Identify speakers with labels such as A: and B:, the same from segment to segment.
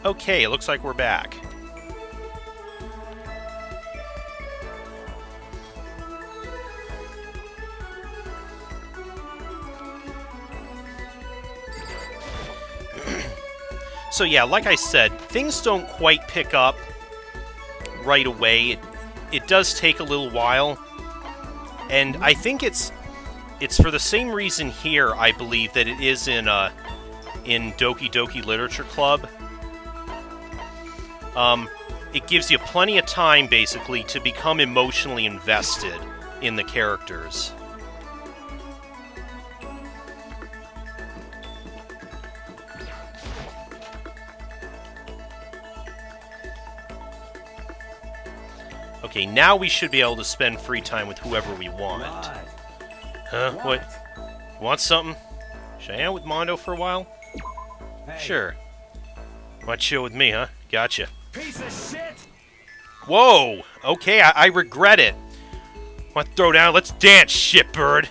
A: Okay, it looks like we're back. So yeah, like I said, things don't quite pick up right away. It does take a little while. And I think it's for the same reason here, I believe, that it is in Doki Doki Literature Club. It gives you plenty of time, basically, to become emotionally invested in the characters. Okay, now we should be able to spend free time with whoever we want. Huh? What? Want something? Should I hang out with Mondo for a while? Hey. Sure. Want to chill with me, huh? Gotcha. Piece of shit! Whoa! Okay, I regret it. Want to throw down? Let's dance, shitbird!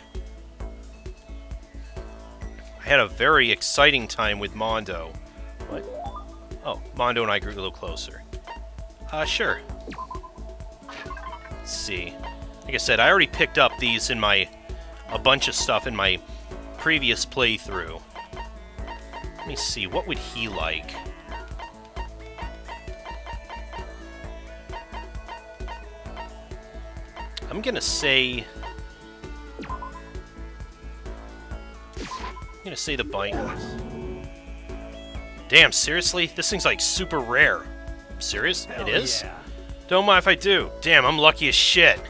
A: I had a very exciting time with Mondo. What? Oh, Mondo and I grew a little closer. Sure. Let's see. Like I said, I already picked up these in a bunch of stuff in my previous playthrough. Let me see, what would he like? I'm gonna say the bite. Damn, seriously? This thing's like super rare. Serious? Hell it is? Yeah. Don't mind if I do. Damn, I'm lucky as shit.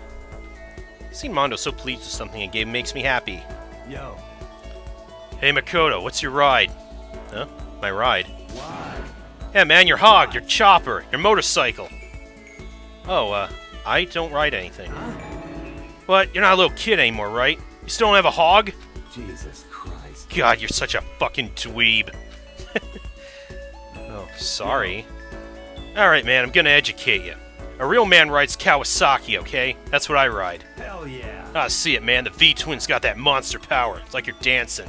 A: Seeing Mondo so pleased with something a game makes me happy. Yo. Hey Makoto, what's your ride? Huh? My ride? Why? Yeah man, your hog, your chopper, your motorcycle. Oh, I don't ride anything. Huh? What? You're not a little kid anymore, right? You still don't have a hog? Jesus Christ. God, you're such a fucking dweeb. Oh, sorry. Alright man, I'm gonna educate you. A real man rides Kawasaki, okay? That's what I ride. Hell yeah. Ah, see it, man. The V-Twin's got that monster power. It's like you're dancing.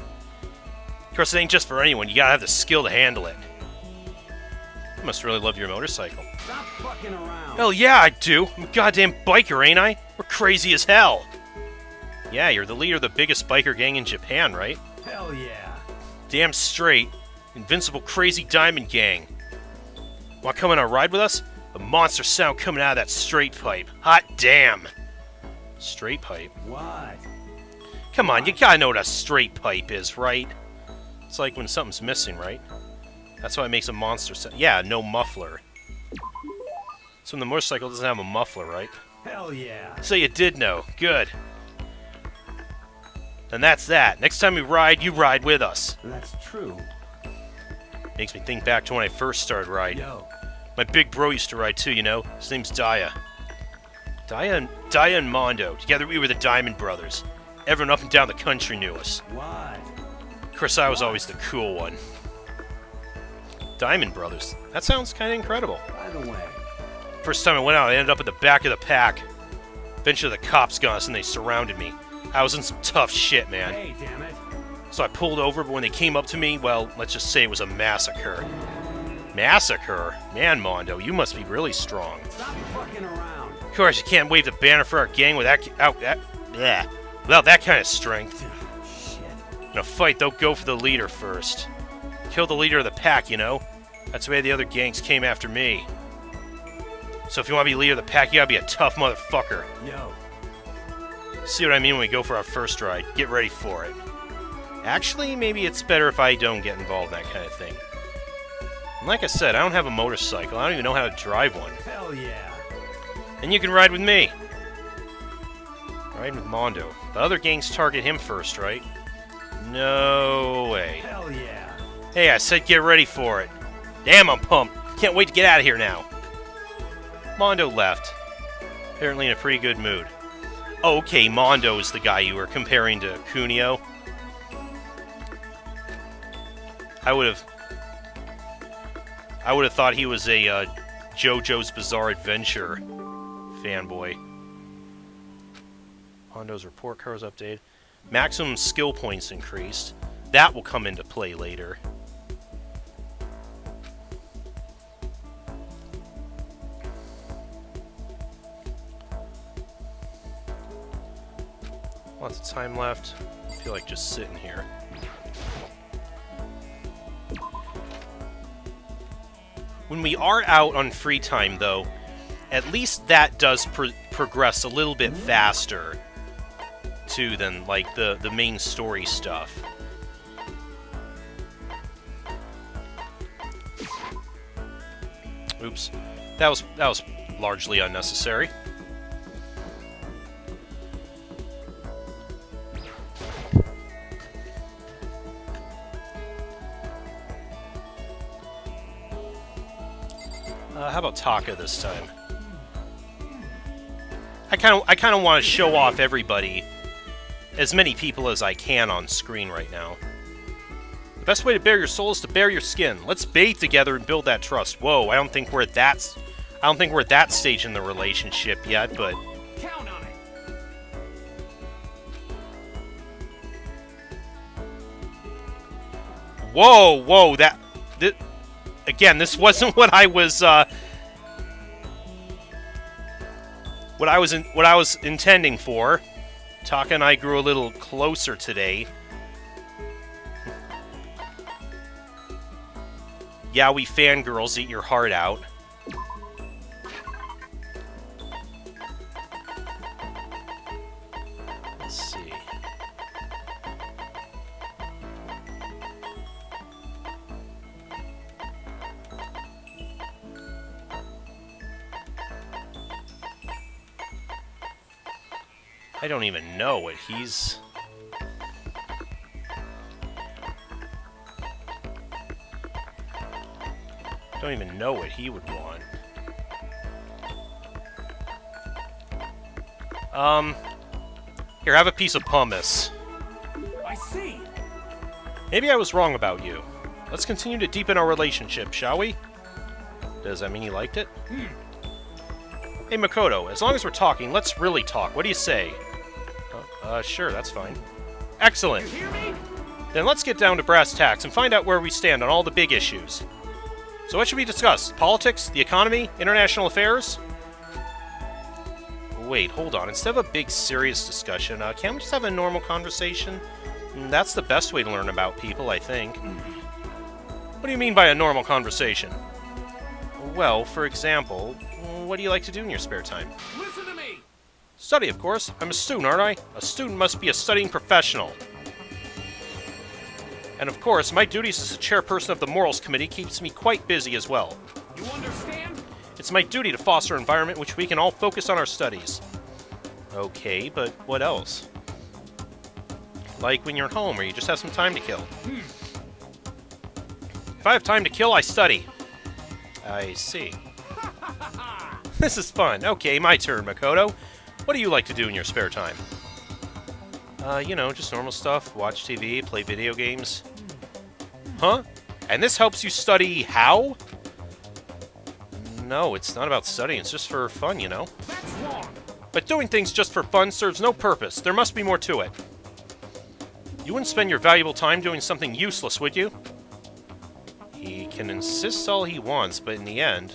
A: Of course, it ain't just for anyone. You gotta have the skill to handle it. You must really love your motorcycle. Stop fucking around. Hell yeah, I do. I'm a goddamn biker, ain't I? We're crazy as hell. Yeah, you're the leader of the biggest biker gang in Japan, right? Hell yeah. Damn straight. Invincible crazy diamond gang. Want to come on a ride with us? The monster sound coming out of that straight pipe. Hot damn. Straight pipe? What? Come on, you gotta know what a straight pipe is, right? It's like when something's missing, right? That's why it makes a monster sound. Yeah, no muffler. So when the motorcycle doesn't have a muffler, right? Hell yeah. So you did know. Good. And that's that. Next time we ride, you ride with us. That's true. Makes me think back to when I first started riding. Yo. My big bro used to ride too, you know? His name's Daya. Daya and Mondo. Together we were the Diamond Brothers. Everyone up and down the country knew us. Why? Of course, I was always the cool one. Diamond Brothers. That sounds kind of incredible. By the way. First time I went out, I ended up at the back of the pack. Eventually the cops got us and they surrounded me. I was in some tough shit, man. Hey, damn it. So I pulled over, but when they came up to me, well, let's just say it was a massacre. Massacre? Man, Mondo, you must be really strong. Stop fucking around. Of course, you can't wave the banner for our gang without that kind of strength. Shit. In a fight, they'll go for the leader first. Kill the leader of the pack, you know? That's the way the other gangs came after me. So if you want to be leader of the pack, you gotta be a tough motherfucker. Yo. See what I mean when we go for our first ride. Get ready for it. Actually, maybe it's better if I don't get involved in that kind of thing. And like I said, I don't have a motorcycle. I don't even know how to drive one. Hell yeah. And you can ride with me. Ride with Mondo. The other gangs target him first, right? No way. Hell yeah. Hey, I said get ready for it. Damn, I'm pumped. Can't wait to get out of here now. Mondo left. Apparently in a pretty good mood. Oh, okay, Mondo is the guy you were comparing to Kunio. I would have thought he was a JoJo's Bizarre Adventure fanboy. Mondo's report card was updated. Maximum skill points increased. That will come into play later. Lots of time left. I feel like just sitting here. When we are out on free time, though, at least that does progress a little bit faster, too, than, like, the main story stuff. Oops. That was largely unnecessary. How about Taka this time? I kind of want to show off everybody, as many people as I can on screen right now. The best way to bare your soul is to bare your skin. Let's bathe together and build that trust. Whoa, I don't think we're at that stage in the relationship yet, but
B: count on it.
A: Whoa, again, this wasn't what I was what I was intending for. Taka and I grew a little closer today. Yeah, we fangirls eat your heart out. Let's see. I don't even know what he's... don't even know what he would want. Here, have a piece of pumice.
B: I see.
A: Maybe I was wrong about you. Let's continue to deepen our relationship, shall we? Does that mean you liked it? Hey, Makoto, as long as we're talking, let's really talk. What do you say? Sure, that's fine. Excellent.
B: You hear me?
A: Then let's get down to brass tacks and find out where we stand on all the big issues. So what should we discuss? Politics? The economy? International affairs? Wait, hold on. Instead of a big, serious discussion, can't we just have a normal conversation? That's the best way to learn about people, I think. What do you mean by a normal conversation? Well, for example, what do you like to do in your spare time?
B: Listen to me.
A: Study, of course. I'm a student, aren't I? A student must be a studying professional. And of course, my duties as the chairperson of the Morals Committee keeps me quite busy as well.
B: You understand?
A: It's my duty to foster an environment in which we can all focus on our studies. Okay, but what else? Like when you're home, or you just have some time to kill. If I have time to kill, I study. I see. This is fun. Okay, my turn, Makoto. What do you like to do in your spare time? You know, just normal stuff. Watch TV, play video games. Huh? And this helps you study how? No, it's not about studying. It's just for fun, you know?
B: That's wrong.
A: But doing things just for fun serves no purpose. There must be more to it. You wouldn't spend your valuable time doing something useless, would you? He can insist all he wants, but in the end,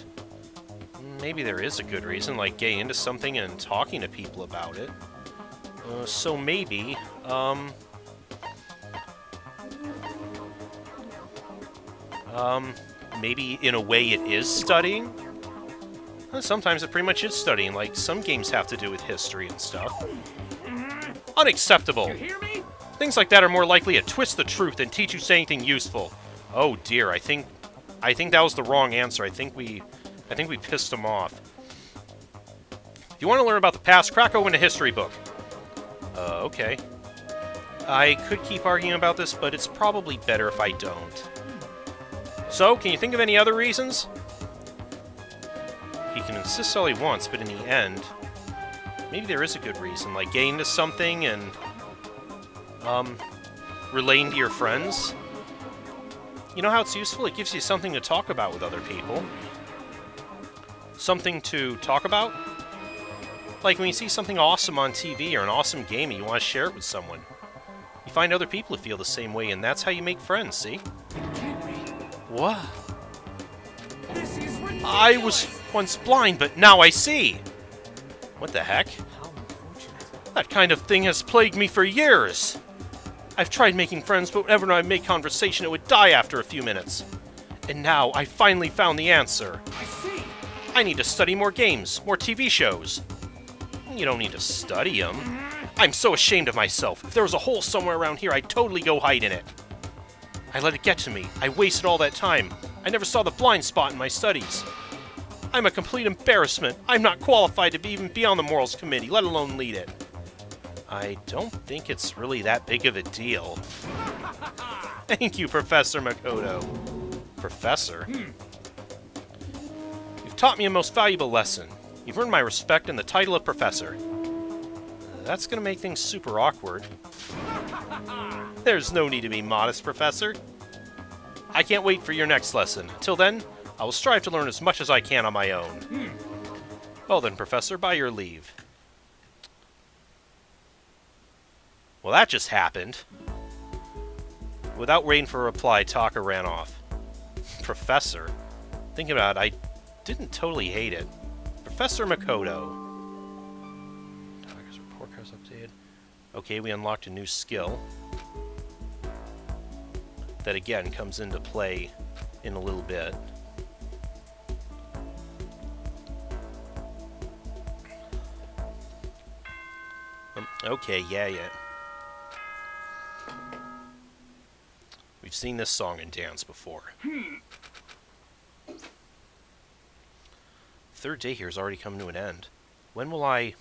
A: maybe there is a good reason, like getting into something and talking to people about it. So maybe, maybe in a way it is studying? Sometimes it pretty much is studying, like some games have to do with history and stuff. Unacceptable!
B: You hear me?
A: Things like that are more likely to twist the truth than teach you anything useful. Oh dear, I think that was the wrong answer. I think we pissed him off. If you want to learn about the past, crack open a history book. Okay. I could keep arguing about this, but it's probably better if I don't. So, can you think of any other reasons? He can insist all he wants, but in the end, maybe there is a good reason, like getting to something and, relating to your friends. You know how it's useful? It gives you something to talk about with other people. Something to talk about? Like when you see something awesome on TV or an awesome game and you want to share it with someone. You find other people who feel the same way, and that's how you make friends, see? What?
B: This is ridiculous.
A: I was once blind, but now I see! What the heck?
B: How unfortunate.
A: That kind of thing has plagued me for years. I've tried making friends, but whenever I make conversation, it would die after a few minutes. And now I finally found the answer.
B: I see.
A: I need to study more games, more TV shows. You don't need to study them. I'm so ashamed of myself. If there was a hole somewhere around here, I'd totally go hide in it. I let it get to me. I wasted all that time. I never saw the blind spot in my studies. I'm a complete embarrassment. I'm not qualified to even be on the morals committee, let alone lead it. I don't think it's really that big of a deal. Thank you, Professor Makoto. Professor? You've taught me a most valuable lesson. You've earned my respect and the title of Professor. That's gonna make things super awkward. There's no need to be modest, Professor. I can't wait for your next lesson. Until then, I will strive to learn as much as I can on my own. Well then, Professor, by your leave. Well, that just happened. Without waiting for a reply, Taka ran off. Professor? Thinking about it, I didn't totally hate it. Professor Makoto. Taka's report cards updated. Okay, we unlocked a new skill. That again comes into play in a little bit. Okay, yeah. We've seen this song and dance before. Third day here is already coming to an end. When are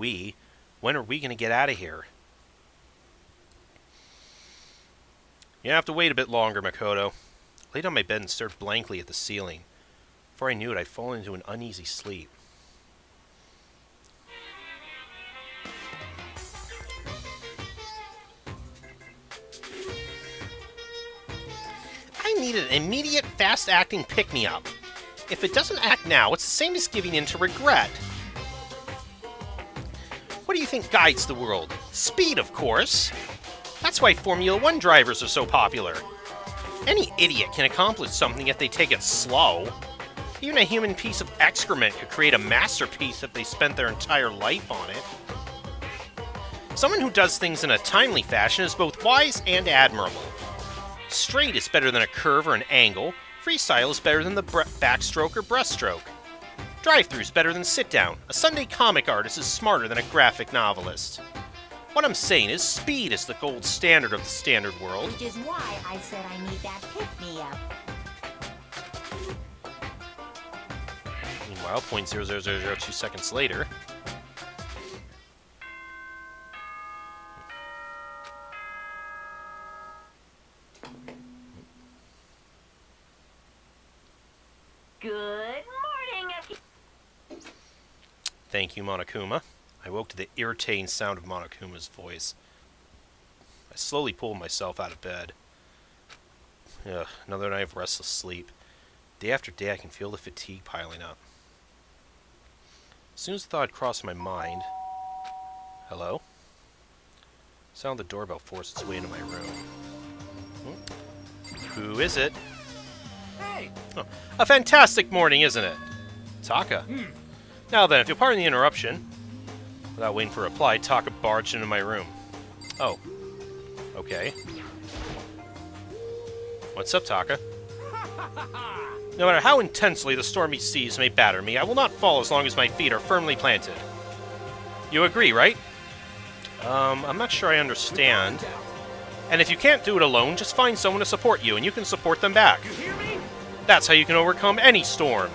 A: we going to get out of here? You have to wait a bit longer, Makoto. I laid on my bed and stared blankly at the ceiling. Before I knew it, I'd fallen into an uneasy sleep. I need an immediate, fast-acting pick-me-up. If it doesn't act now, it's the same as giving in to regret. What do you think guides the world? Speed, of course. That's why Formula One drivers are so popular. Any idiot can accomplish something if they take it slow. Even a human piece of excrement could create a masterpiece if they spent their entire life on it. Someone who does things in a timely fashion is both wise and admirable. Straight is better than a curve or an angle. Freestyle is better than the backstroke or breaststroke. Drive-through is better than sit-down. A Sunday comic artist is smarter than a graphic novelist. What I'm saying is speed is the gold standard of the standard world.
C: Which is why I said I need that pick-me-up.
A: Meanwhile, 0.00002 seconds later...
C: Good morning,
A: Thank you, Monokuma. I woke to the irritating sound of Monokuma's voice. I slowly pulled myself out of bed. Ugh, another night of restless sleep. Day after day, I can feel the fatigue piling up. As soon as the thought crossed my mind... Hello? Sound of the doorbell forced its way into my room. Who is it?
B: Hey!
A: Oh, a fantastic morning, isn't it? Taka. Now then, if you'll pardon the interruption... Without waiting for a reply, Taka barged into my room. Oh. Okay. What's up, Taka? No matter how intensely the stormy seas may batter me, I will not fall as long as my feet are firmly planted. You agree, right? I'm not sure I understand. And if you can't do it alone, just find someone to support you, and you can support them back.
B: You hear me?
A: That's how you can overcome any storm.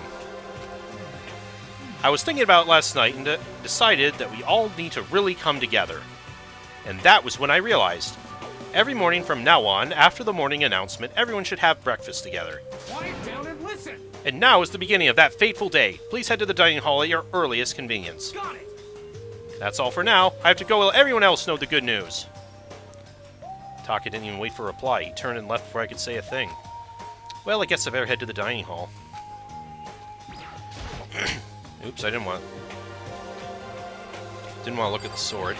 A: I was thinking about it last night and decided that we all need to really come together. And that was when I realized. Every morning from now on, after the morning announcement, everyone should have breakfast together.
B: Quiet down and listen.
A: And now is the beginning of that fateful day. Please head to the dining hall at your earliest convenience.
B: Got it.
A: That's all for now. I have to go let everyone else know the good news. Taka didn't even wait for a reply. He turned and left before I could say a thing. Well, I guess I better head to the dining hall. Oops, I didn't want to look at the sword.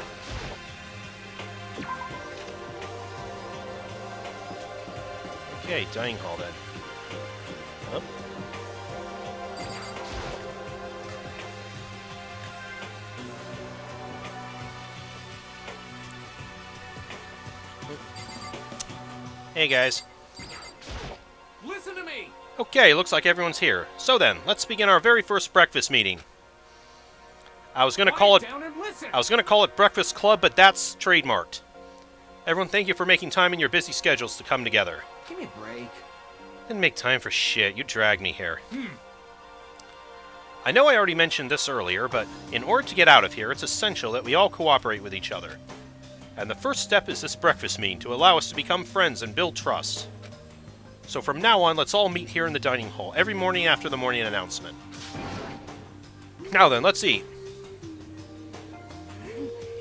A: Okay, dining hall then. Up. Hey, guys.
B: Listen to me.
A: Okay, looks like everyone's here. So then, let's begin our very first breakfast meeting. I was gonna call it Breakfast Club, but that's trademarked. Everyone, thank you for making time in your busy schedules to come together.
B: Give me a break.
A: Didn't make time for shit. You dragged me here. I know I already mentioned this earlier, but in order to get out of here, it's essential that we all cooperate with each other. And the first step is this breakfast meeting to allow us to become friends and build trust. So from now on, let's all meet here in the dining hall every morning after the morning announcement. Now then, let's eat.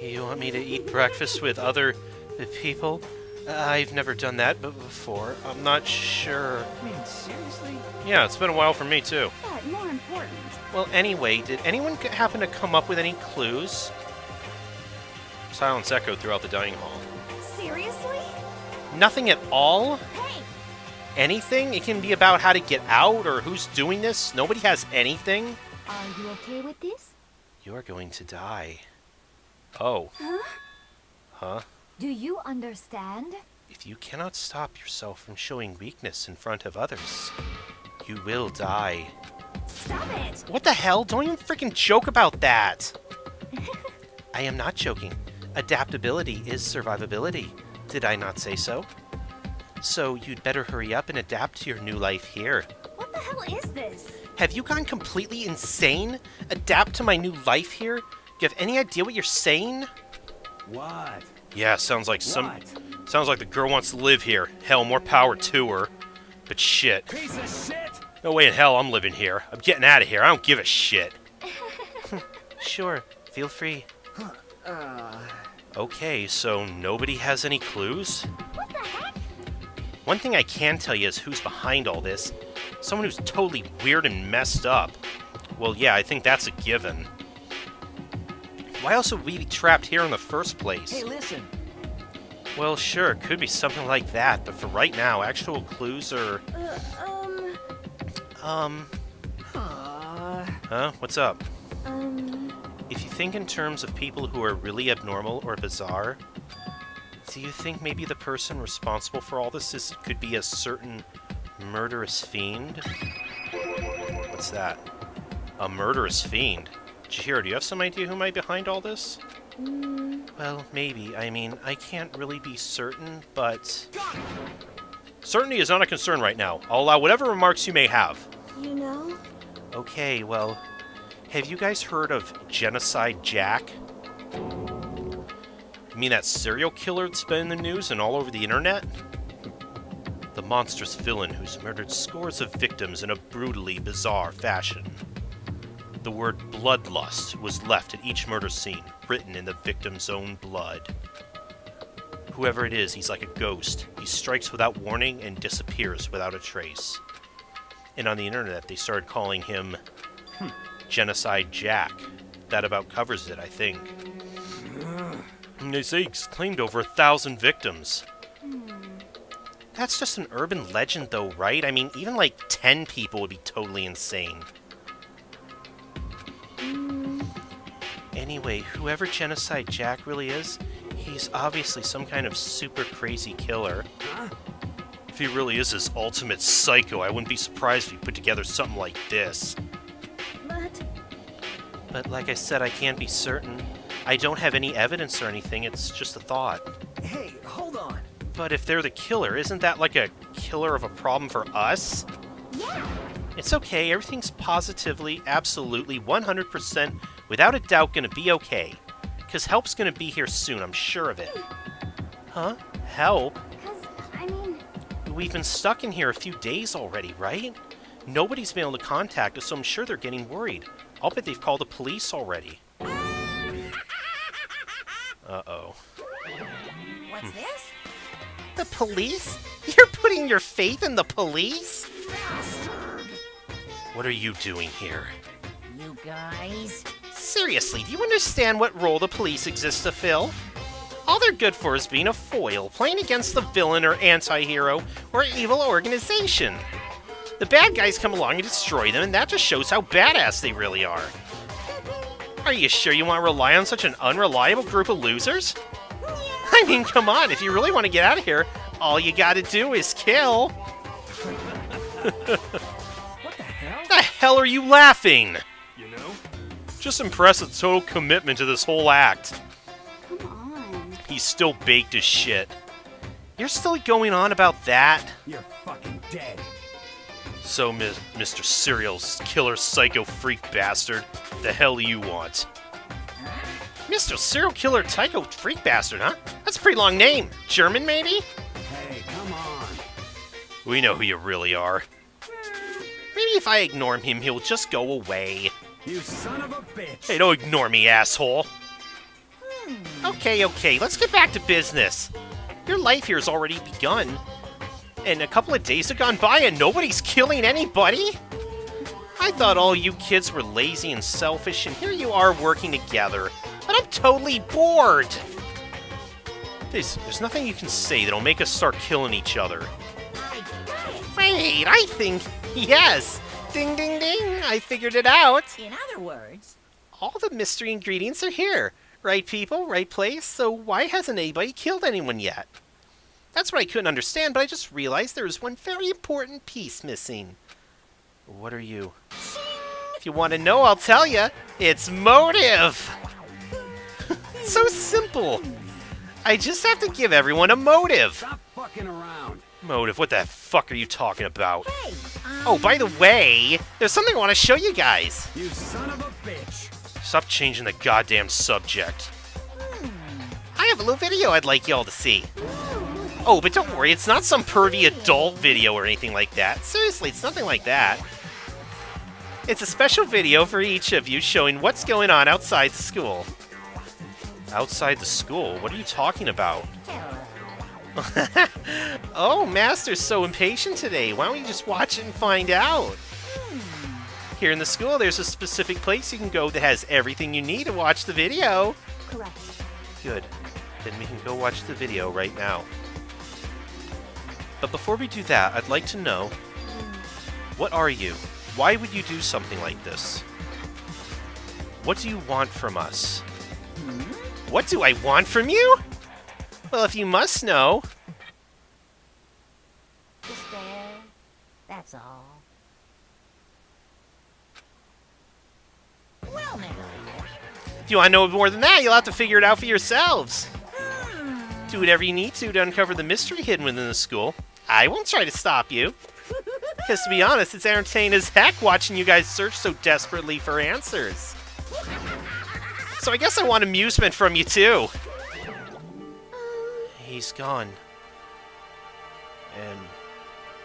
A: You want me to eat breakfast with other people? I've never done that before. I'm not sure.
B: I mean, seriously?
A: Yeah, it's been a while for me too.
C: But more important.
A: Well, anyway, did anyone happen to come up with any clues? Silence echoed throughout the dining hall.
C: Seriously?
A: Nothing at all?
C: Hey,
A: Anything? It can be about how to get out or who's doing this. Nobody has anything.
C: are you okay with this?
A: You're going to die. Oh. Huh?
C: Do you understand?
A: If you cannot stop yourself from showing weakness in front of others, you will die.
C: Stop it!
A: What the hell? Don't even freaking joke about that! I am not joking. Adaptability is survivability. Did I not say so? So you'd better hurry up and adapt to your new life here.
C: What the hell is this?
A: Have you gone completely insane? Adapt to my new life here? Do you have any idea what you're saying?
B: What?
A: Yeah, sounds like
B: What?
A: sounds like the girl wants to live here. Hell, more power to her. But shit.
B: Piece of shit!
A: No way in hell I'm living here. I'm getting out of here. I don't give a shit. Sure, feel free. Okay, so nobody has any clues?
C: What the heck?
A: One thing I can tell you is who's behind all this. Someone who's totally weird and messed up. Well, yeah, I think that's a given. Why else would we be trapped here in the first place?
B: Hey, listen.
A: Well, sure, it could be something like that, but for right now, actual clues are... Huh? What's up? If you think in terms of people who are really abnormal or bizarre, do you think maybe the person responsible for all this could be a certain murderous fiend? What's that? A murderous fiend? Chihiro, do you have some idea who might be behind all this? Well, maybe. I mean, I can't really be certain, but... Certainty is not a concern right now. I'll allow whatever remarks you may have.
C: You know?
A: Okay, well... Have you guys heard of Genocide Jack? You mean that serial killer that's been in the news and all over the internet? The monstrous villain who's murdered scores of victims in a brutally bizarre fashion. The word bloodlust was left at each murder scene, written in the victim's own blood. Whoever it is, he's like a ghost. He strikes without warning and disappears without a trace. And on the internet, they started calling him Genocide Jack. That about covers it, I think. And they say he's claimed over 1,000 victims. That's just an urban legend, though, right? I mean, even like 10 people would be totally insane. Anyway, whoever Genocide Jack really is, he's obviously some kind of super crazy killer. If he really is his ultimate psycho, I wouldn't be surprised if he put together something like this. But like I said, I can't be certain. I don't have any evidence or anything, it's just a thought.
B: Hey, hold on.
A: But if they're the killer, isn't that like a killer of a problem for us?
C: Yeah.
A: It's okay, everything's positively, absolutely, 100%, without a doubt gonna be okay. Because help's gonna be here soon, I'm sure of it. Huh? Help? We've been stuck in here a few days already, right? Nobody's been able to contact us, so I'm sure they're getting worried. I'll bet they've called the police already. Uh-oh.
C: What's this?
A: The police? You're putting your faith in the police? What are you doing here?
C: You guys?
A: Seriously, do you understand what role the police exist to fill? All they're good for is being a foil, playing against the villain or anti-hero or evil organization. The bad guys come along and destroy them, and that just shows how badass they really are. Are you sure you want to rely on such an unreliable group of losers? I mean, come on, if you really want to get out of here, All you gotta do is kill.
B: What the hell?
A: The hell are you laughing?
B: You know?
A: Just impressed with total commitment to this whole act.
C: Come on.
A: He's still baked as shit. You're still going on about that?
B: You're fucking dead.
A: So, Mr. Serial Killer Psycho Freak Bastard, the hell do you want? Mr. Serial Killer Psycho Freak Bastard, huh? That's a pretty long name. German, maybe?
B: Hey, come on.
A: We know who you really are. Maybe if I ignore him, he'll just go away.
B: You son of a bitch.
A: Hey, don't ignore me, asshole. Okay, let's get back to business. Your life here has already begun. And a couple of days have gone by and nobody's killing anybody? I thought all you kids were lazy and selfish, and here you are working together. But I'm totally bored! There's nothing you can say that'll make us start killing each other.
C: I got it.
A: Wait, I think... Yes! Ding, ding, ding! I figured it out!
C: In other words,
A: All the mystery ingredients are here. Right people, right place, so why hasn't anybody killed anyone yet? That's what I couldn't understand, but I just realized there was one very important piece missing. What are you? If you want to know, I'll tell you. It's motive! It's so simple. I just have to give everyone a motive.
B: Stop fucking around.
A: Motive? What the fuck are you talking about?
C: hey,
A: Oh, by the way, there's something I want to show you guys.
B: You son of a bitch.
A: Stop changing the goddamn subject. I have a little video I'd like y'all to see. Oh, but don't worry, it's not some pervy adult video or anything like that. Seriously, it's nothing like that. It's a special video for each of you showing what's going on outside the school. Outside the school? What are you talking about? Oh, Master's so impatient today. Why don't you just watch it and find out? Here in the school, there's a specific place you can go that has everything you need to watch the video.
C: correct.
A: Good. Then we can go watch the video right now. But before we do that, I'd like to know, what are you? Why would you do something like this? What do you want from us? What do I want from you? Well, if you must know...
C: Just there. That's all. Well, now.
A: If you want to know more than that, you'll have to figure it out for yourselves. Do whatever you need to uncover the mystery hidden within the school. I won't try to stop you. Because to be honest, it's entertaining as heck watching you guys search so desperately for answers. So I guess I want amusement from you too. He's gone.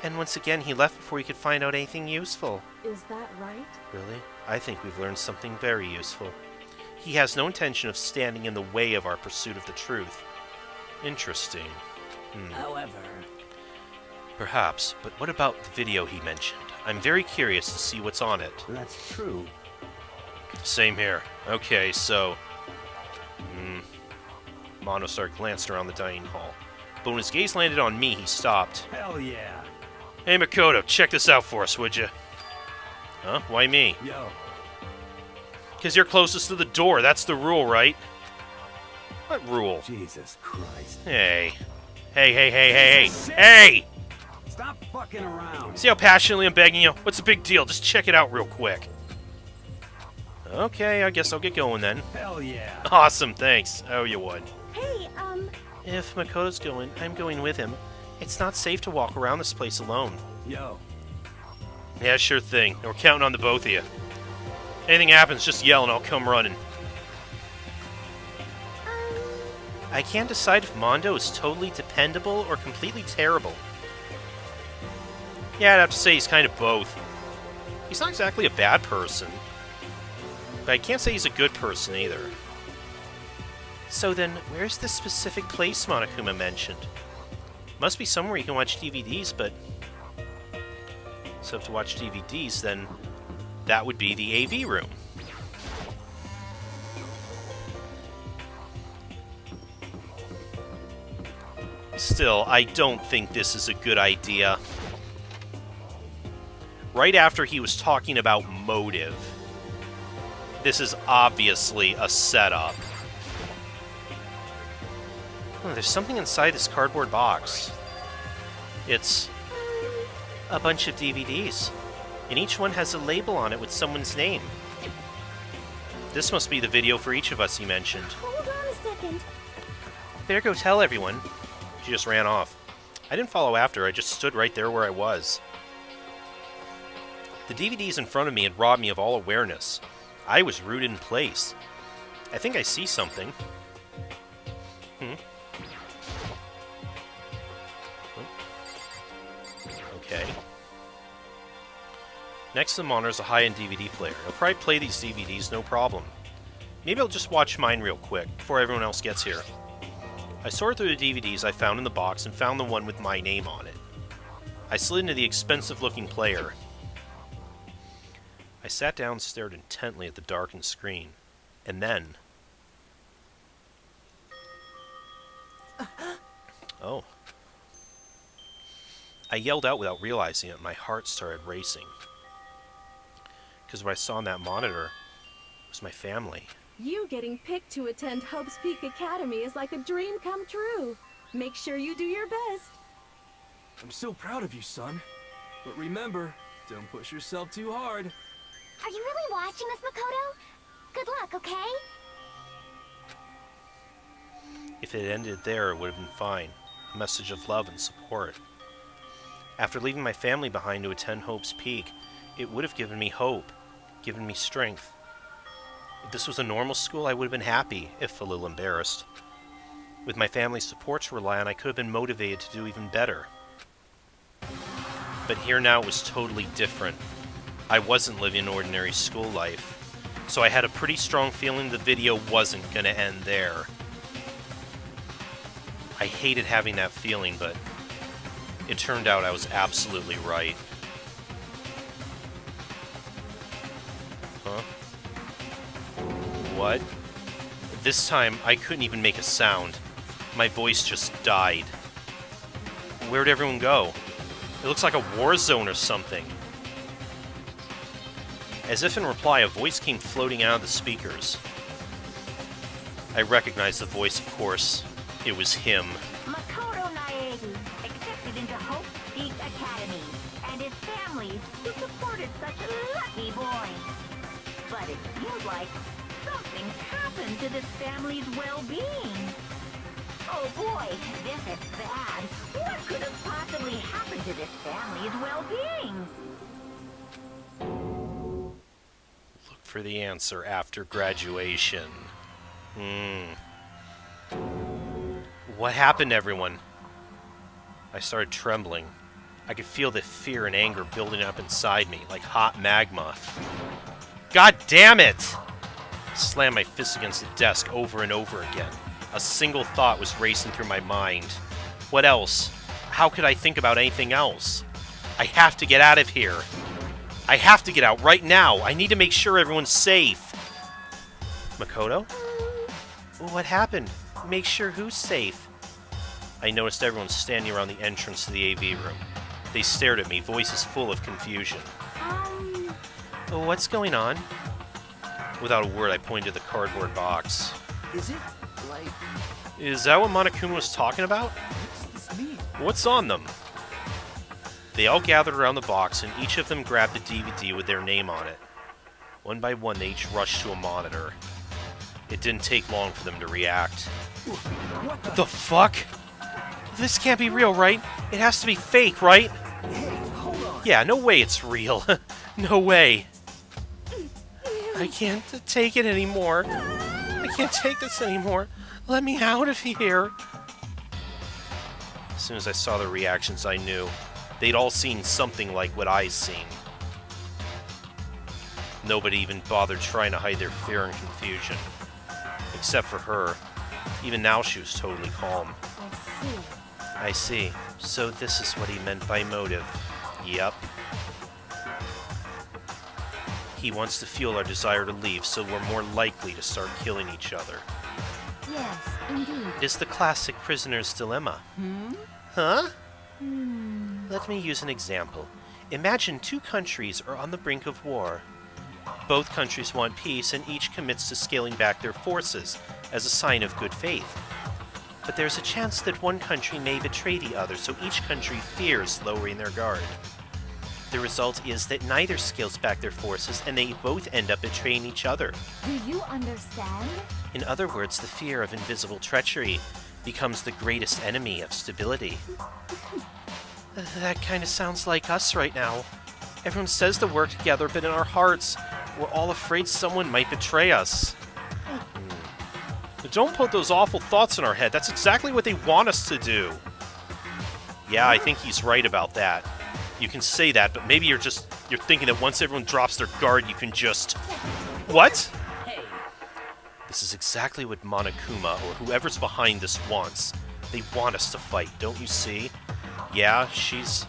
A: And once again, he left before he could find out anything useful.
D: Is that right?
A: Really? I think we've learned something very useful. He has no intention of standing in the way of our pursuit of the truth. Interesting.
B: However,
A: Perhaps, but what about the video he mentioned? I'm very curious to see what's on it.
B: that's true.
A: Same here. Okay, so... Monostar glanced around the dining hall. But when his gaze landed on me, he stopped.
B: Hell yeah.
A: Hey, Makoto, check this out for us, would you? Huh? Why me?
B: Yo.
A: Because you're closest to the door. That's the rule, right? What rule?
B: Jesus Christ.
A: Hey. Hey! Hey!
B: Stop fucking around.
A: See how passionately I'm begging you? What's the big deal? Just check it out real quick. Okay, I guess I'll get going then.
B: Hell yeah.
A: Awesome, thanks. Oh, you would.
C: Hey,
A: If Makoto's going, I'm going with him. It's not safe to walk around this place alone.
B: Yo.
A: Yeah, sure thing. We're counting on the both of you. Anything happens, just yell and I'll come running. I can't decide if Mondo is totally dependable or completely terrible. Yeah, I'd have to say he's kind of both. He's not exactly a bad person, but I can't say he's a good person either. So then, where's this specific place Monokuma mentioned? Must be somewhere you can watch DVDs, but... So to watch DVDs, then that would be the AV room. Still, I don't think this is a good idea. Right after he was talking about motive. This is obviously a setup. Oh, there's something inside this cardboard box. It's a bunch of DVDs, and each one has a label on it with someone's name. This must be the video for each of us you mentioned.
D: Hold on a second.
A: Better go tell everyone. She just ran off. I didn't follow after, I just stood right there where I was. The DVDs in front of me had robbed me of all awareness. I was rooted in place. I think I see something. Okay. Next to the monitor is a high-end DVD player. I'll probably play these DVDs no problem. Maybe I'll just watch mine real quick, before everyone else gets here. I sorted through the DVDs I found in the box and found the one with my name on it. I slid into the expensive-looking player. I sat down and stared intently at the darkened screen. And then... Oh. I yelled out without realizing it, and my heart started racing. Because what I saw on that monitor was my family.
D: You getting picked to attend Hope's Peak Academy is like a dream come true. Make sure you do your best.
E: I'm so proud of you, son. But remember, don't push yourself too hard.
C: Are you really watching us, Makoto? Good luck, okay?
A: If it ended there, it would have been fine. A message of love and support. After leaving my family behind to attend Hope's Peak, it would have given me hope, given me strength. If this was a normal school, I would have been happy, if a little embarrassed. With my family's support to rely on, I could have been motivated to do even better. But here now it was totally different. I wasn't living an ordinary school life, so I had a pretty strong feeling the video wasn't going to end there. I hated having that feeling, but it turned out I was absolutely right. Huh? What? This time, I couldn't even make a sound. My voice just died. Where'd everyone go? It looks like a war zone or something. As if in reply, a voice came floating out of the speakers. I recognized the voice, of course. It was him.
F: Makoto Naegi, accepted into Hope Peak Academy, and his family who supported such a lucky boy. But it seems like something happened to this family's well-being. Oh boy, this is bad. What could have possibly happened to this family's well-being?
A: Look for the answer after graduation. What happened, everyone? I started trembling. I could feel the fear and anger building up inside me, like hot magma. God damn it! I slammed my fist against the desk over and over again. A single thought was racing through my mind. What else? How could I think about anything else? I have to get out of here. I have to get out right now. I need to make sure everyone's safe. Makoto? What happened? Make sure who's safe? I noticed everyone standing around the entrance to the AV room. They stared at me, voices full of confusion. What's going on? Without a word, I pointed to the cardboard box.
E: Is it, like,
A: Is that what Monokuma was talking about?
E: what's this mean?
A: What's on them? They all gathered around the box, and each of them grabbed the DVD with their name on it. One by one, they each rushed to a monitor. It didn't take long for them to react. What the fuck? This can't be real, right? It has to be fake, right? Yeah, no way it's real. No way. I can't take it anymore. I can't take this anymore. Let me out of here. As soon as I saw their reactions, I knew. They'd all seen something like what I'd seen. Nobody even bothered trying to hide their fear and confusion. Except for her. Even now she was totally calm. I see. So this is what he meant by motive. Yep. He wants to fuel our desire to leave, so we're more likely to start killing each other.
C: Yes, indeed.
A: It's the classic prisoner's dilemma. Huh? Let me use an example. Imagine two countries are on the brink of war. Both countries want peace, and each commits to scaling back their forces as a sign of good faith. But there's a chance that one country may betray the other, so each country fears lowering their guard. The result is that neither scales back their forces, and they both end up betraying each other.
C: Do you understand?
A: In other words, the fear of invisible treachery becomes the greatest enemy of stability. That kind of sounds like us right now. Everyone says to work together, but in our hearts, we're all afraid someone might betray us. But don't put those awful thoughts in our head. That's exactly what they want us to do. Yeah, I think he's right about that. You can say that, but maybe you're thinking that once everyone drops their guard, you can just... What? This is exactly what Monokuma, or whoever's behind this, wants. They want us to fight, don't you see? Yeah, she's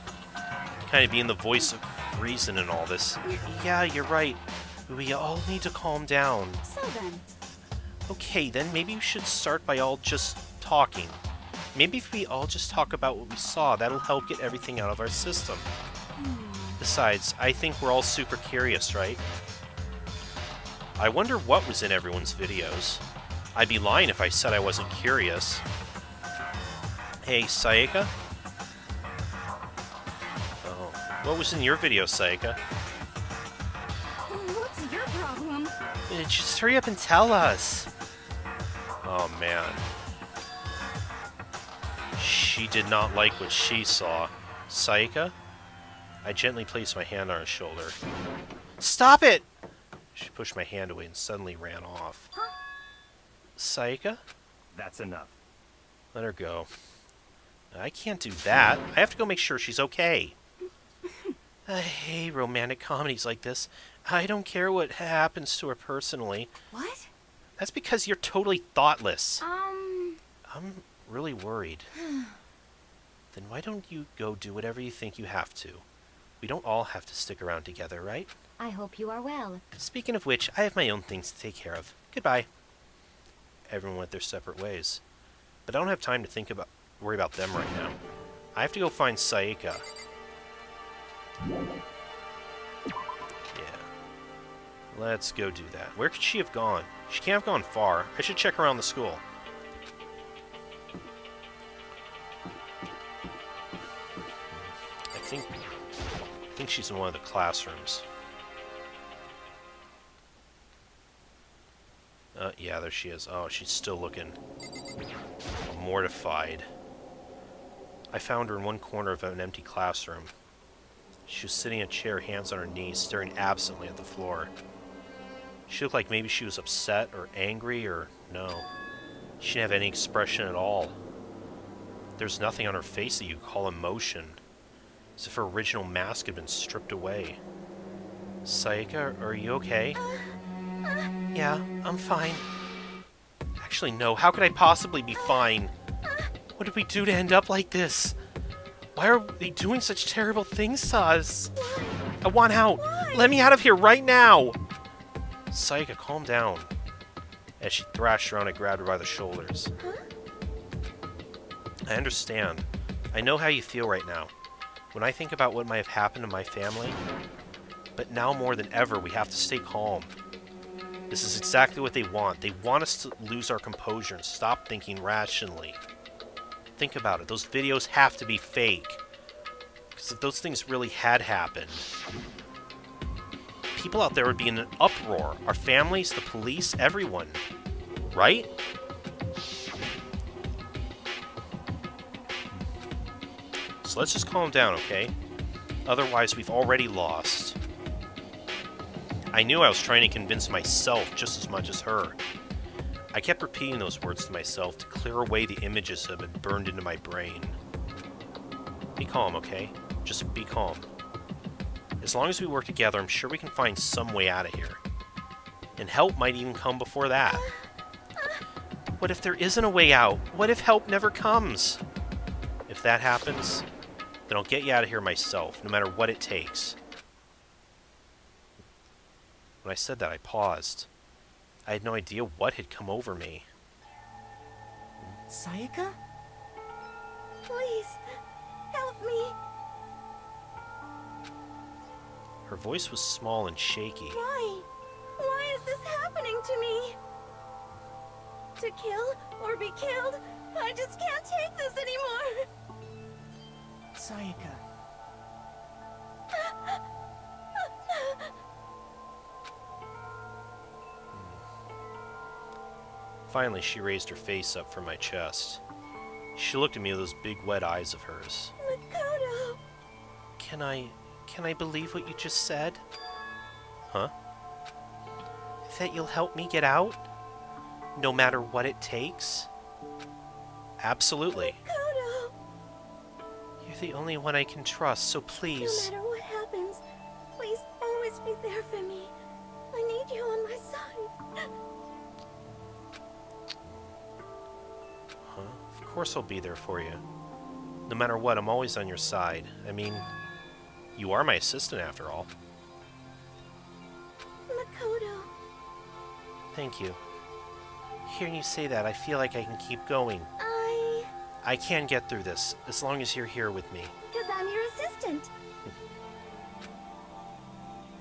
A: kind of being the voice of reason in all this. Yeah, you're right. We all need to calm down.
C: So then,
A: Okay, then maybe we should start by all just talking. Maybe if we all just talk about what we saw, that'll help get everything out of our system. Besides, I think we're all super curious, right? I wonder what was in everyone's videos. I'd be lying if I said I wasn't curious. Hey, Sayaka? Oh, what was in your video, Sayaka?
D: What's your problem?
A: Just hurry up and tell us. Oh, man. She did not like what she saw. Sayaka? I gently placed my hand on her shoulder. Stop it! She pushed my hand away and suddenly ran off. Sayaka?
B: That's enough.
A: Let her go. I can't do that. I have to go make sure she's okay. I hate romantic comedies like this. I don't care what happens to her personally.
C: what?
A: That's because you're totally thoughtless. I'm really worried. Then why don't you go do whatever you think you have to? We don't all have to stick around together, right?
C: I hope you are well.
A: Speaking of which, I have my own things to take care of. Goodbye. Everyone went their separate ways. But I don't have time to worry about them right now. I have to go find Sayaka. Yeah. Let's go do that. Where could she have gone? She can't have gone far. I should check around the school. I think she's in one of the classrooms. Yeah, there she is. Oh, she's still looking mortified. I found her in one corner of an empty classroom. She was sitting in a chair, hands on her knees, staring absently at the floor. She looked like maybe she was upset or angry, or no. She didn't have any expression at all. There's nothing on her face that you could call emotion. As if her original mask had been stripped away. Sayaka, are you okay? Yeah, I'm fine. Actually, no. How could I possibly be fine? What did we do to end up like this? Why are they doing such terrible things to us? I want out. Let me out of here right now. Sayaka, calm down. As she thrashed around, I grabbed her by the shoulders. I understand. I know how you feel right now. When I think about what might have happened to my family, but now more than ever, we have to stay calm. This is exactly what they want. They want us to lose our composure and stop thinking rationally. Think about it. Those videos have to be fake. Because if those things really had happened, people out there would be in an uproar. Our families, the police, everyone. Right? So let's just calm down, okay? Otherwise, we've already lost. I knew I was trying to convince myself just as much as her. I kept repeating those words to myself to clear away the images that had been burned into my brain. Be calm, okay? Just be calm. As long as we work together, I'm sure we can find some way out of here. And help might even come before that. What if there isn't a way out? What if help never comes? If that happens, then I'll get you out of here myself, no matter what it takes. When I said that, I paused. I had no idea what had come over me.
E: Sayaka?
D: Please, help me.
A: Her voice was small and shaky.
D: Why? Why is this happening to me? To kill or be killed? I just can't take this anymore.
E: Sayaka.
A: Finally, she raised her face up from my chest. She looked at me with those big wet eyes of hers.
D: Makoto.
A: Can I believe what you just said? Huh? That you'll help me get out? No matter what it takes? Absolutely.
D: Makoto.
A: You're the only one I can trust, so please.
D: No matter what happens, please always be there for me. I need you on my side.
A: Huh? Of course I'll be there for you. No matter what, I'm always on your side. I mean, you are my assistant after all.
D: Makoto.
A: Thank you. Hearing you say that, I feel like I can keep going. I can get through this, as long as you're here with me.
D: Because I'm your assistant.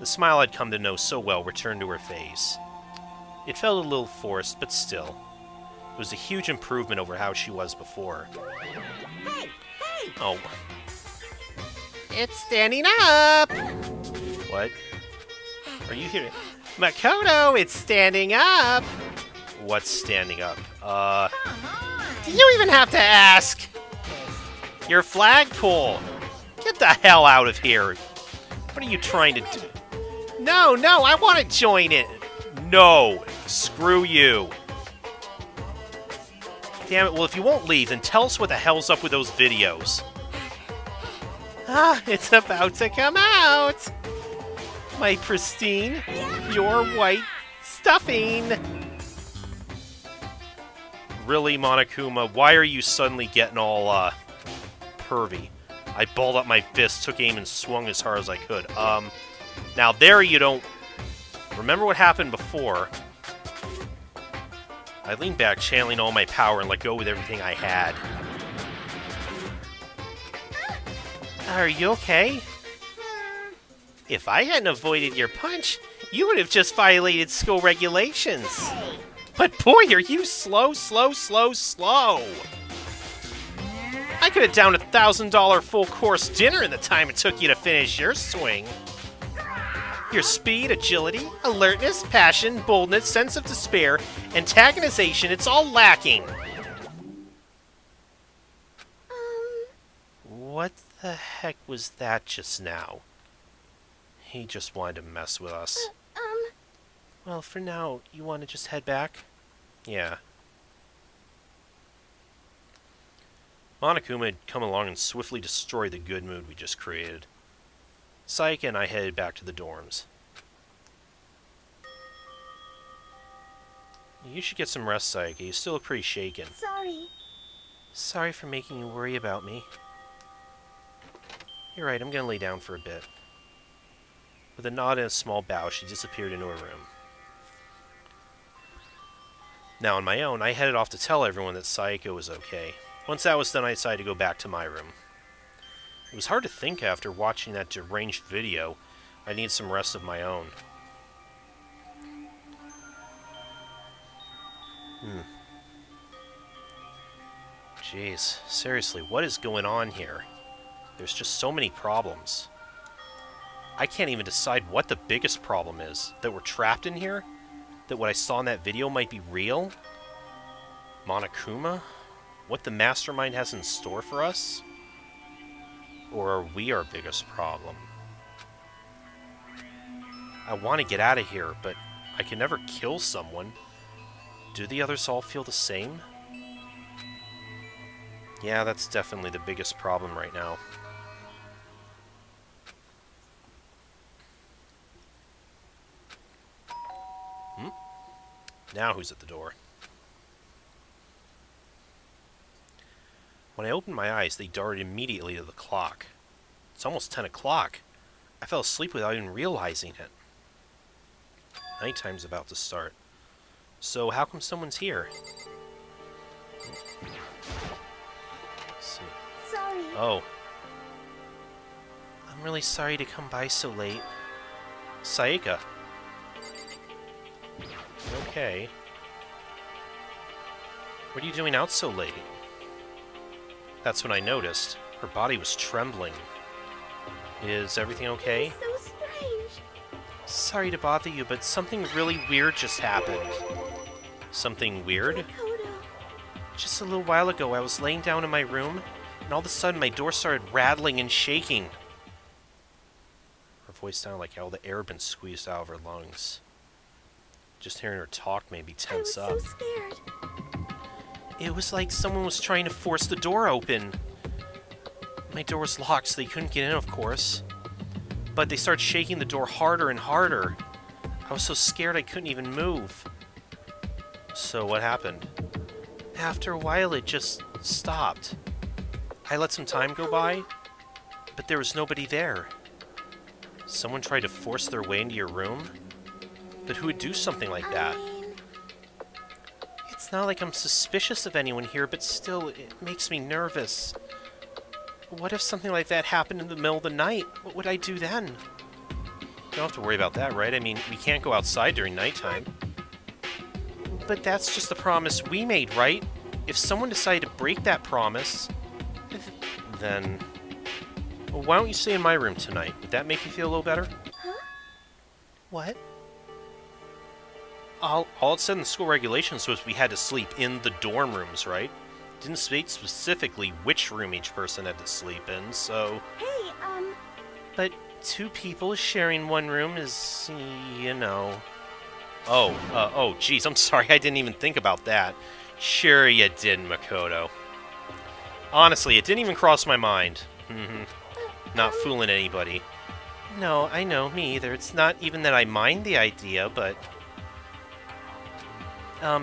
A: The smile I'd come to know so well returned to her face. It felt a little forced, but still. It was a huge improvement over how she was before.
C: Hey! Hey!
A: Oh. It's standing up! What? Are you here? Makoto, it's standing up! What's standing up? Did you even have to ask? Your flagpole! Get the hell out of here! What are you trying to do? No, I want to join it! No! Screw you! Damn it, well if you won't leave, then tell us what the hell's up with those videos. Ah, it's about to come out! My pristine, pure white stuffing! Really, Monokuma, why are you suddenly getting all, pervy? I balled up my fist, took aim, and swung as hard as I could. Now there you don't... Remember what happened before? I leaned back, channeling all my power, and let go with everything I had. Are you okay? If I hadn't avoided your punch, you would have just violated school regulations. But boy, are you slow. I could have downed $1,000 full-course dinner in the time it took you to finish your swing. Your speed, agility, alertness, passion, boldness, sense of despair, antagonization, it's all lacking. What the heck was that just now? He just wanted to mess with us. Well, for now, you want to just head back? Yeah. Monokuma had come along and swiftly destroyed the good mood we just created. Sayaka and I headed back to the dorms. You should get some rest, Sayaka. You still look pretty shaken.
C: Sorry.
A: Sorry for making you worry about me. You're right, I'm gonna lay down for a bit. With a nod and a small bow, she disappeared into her room. Now, on my own, I headed off to tell everyone that Sayaka was okay. Once that was done, I decided to go back to my room. It was hard to think after watching that deranged video. I need some rest of my own. Jeez, seriously, what is going on here? There's just so many problems. I can't even decide what the biggest problem is. That we're trapped in here? That what I saw in that video might be real? Monokuma? What the mastermind has in store for us? Or are we our biggest problem? I want to get out of here, but I can never kill someone. Do the others all feel the same? Yeah, that's definitely the biggest problem right now. Now who's at the door? When I opened my eyes, they darted immediately to the clock. It's almost 10 o'clock. I fell asleep without even realizing it. Nighttime's about to start. So how come someone's here? Let's see.
C: Sorry.
A: Oh. I'm really sorry to come by so late. Sayaka. Okay. What are you doing out so late? That's when I noticed her body was trembling. Is everything okay?
D: So strange.
A: Sorry to bother you, but something really weird just happened. Something weird?
D: Makoto.
A: Just a little while ago, I was laying down in my room, and all of a sudden my door started rattling and shaking. Her voice sounded like all the air had been squeezed out of her lungs. Just hearing her talk made me
D: I was
A: tense up.
D: so scared.
A: It was like someone was trying to force the door open. My door was locked, so they couldn't get in, of course. But they started shaking the door harder and harder. I was so scared I couldn't even move. So what happened? After a while, it just stopped. I let some time go by, but there was nobody there. Someone tried to force their way into your room? But who would do something like that? It's not like I'm suspicious of anyone here, but still, it makes me nervous. What if something like that happened in the middle of the night? What would I do then? You don't have to worry about that, right? I mean, we can't go outside during nighttime. But that's just the promise we made, right? If someone decided to break that promise, then... Well, why don't you stay in my room tonight? Would that make you feel a little better?
D: Huh?
A: What? All it said in the school regulations was we had to sleep in the dorm rooms, right? Didn't state specifically which room each person had to sleep in, so...
D: Hey,
A: But 2 people sharing one room is, you know... Oh, geez, I'm sorry, I didn't even think about that. Sure you didn't, Makoto. Honestly, it didn't even cross my mind. Not fooling anybody. No, I know, me either. It's not even that I mind the idea, but...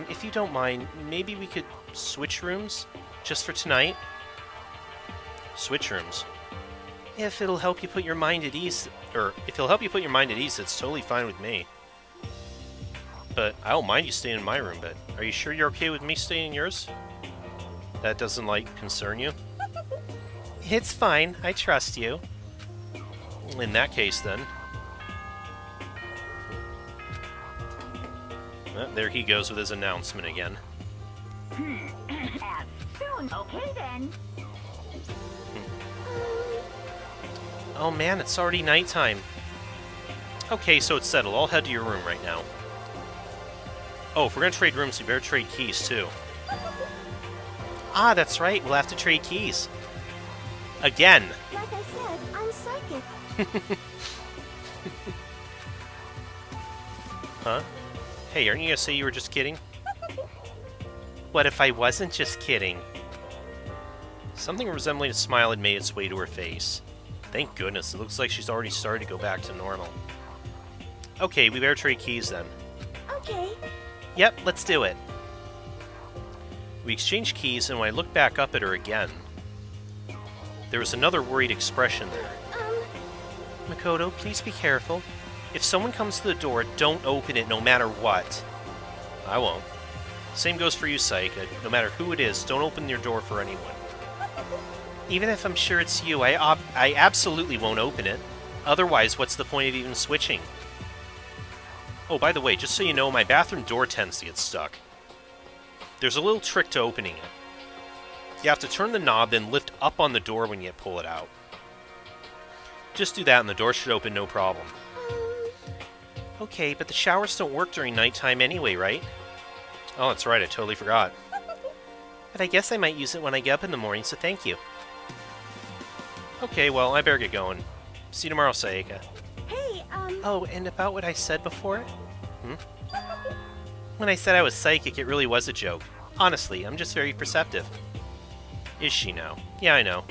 A: if you don't mind, maybe we could switch rooms? Just for tonight? Switch rooms. If it'll help you put your mind at ease, it's totally fine with me. But I don't mind you staying in my room, but are you sure you're okay with me staying in yours? That doesn't, concern you? It's fine, I trust you. In that case, then. There he goes with his announcement again.
F: As soon. Okay then.
A: Oh man, it's already nighttime. Okay, so it's settled. I'll head to your room right now. Oh, if we're gonna trade rooms, we better trade keys, too. Ah, that's right. We'll have to trade keys. Again.
D: like I said, I'm psychic.
A: Huh? Hey, aren't you gonna say you were just kidding? What if I wasn't just kidding? Something resembling a smile had made its way to her face. Thank goodness, it looks like she's already started to go back to normal. Okay, we better trade keys then.
D: Okay.
A: Yep, let's do it. We exchanged keys, and when I looked back up at her again, there was another worried expression there. Makoto, please be careful. If someone comes to the door, don't open it no matter what. I won't. Same goes for you, Saika. No matter who it is, don't open your door for anyone. Even if I'm sure it's you, I absolutely won't open it. Otherwise, what's the point of even switching? Oh, by the way, just so you know, my bathroom door tends to get stuck. There's a little trick to opening it. You have to turn the knob, then lift up on the door when you pull it out. Just do that and the door should open no problem. Okay, but the showers don't work during nighttime anyway, right? Oh, that's right, I totally forgot. But I guess I might use it when I get up in the morning, so thank you. Okay, well, I better get going. See you tomorrow, Saika.
D: Hey,
A: Oh, and about what I said before? When I said I was psychic, it really was a joke. Honestly, I'm just very perceptive. Is she now? Yeah, I know.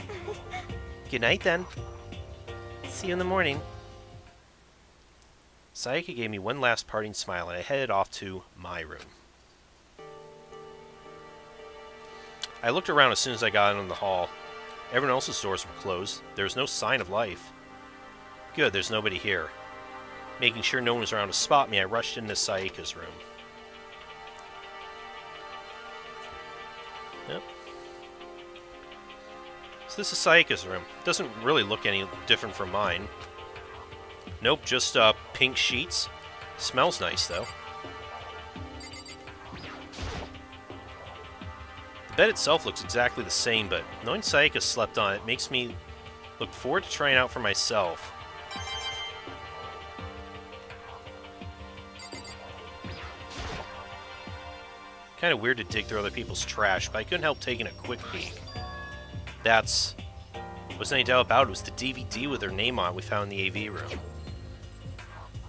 A: Good night, then. See you in the morning. Saika gave me one last parting smile, and I headed off to my room. I looked around as soon as I got in the hall. Everyone else's doors were closed. There was no sign of life. Good, there's nobody here. Making sure no one was around to spot me, I rushed into Saika's room. Yep. So this is Saika's room. Doesn't really look any different from mine. Nope, just pink sheets. Smells nice, though. The bed itself looks exactly the same, but knowing Sayaka slept on it makes me look forward to trying out for myself. Kind of weird to dig through other people's trash, but I couldn't help taking a quick peek. Wasn't any doubt about it, was the DVD with her name on it we found in the AV room.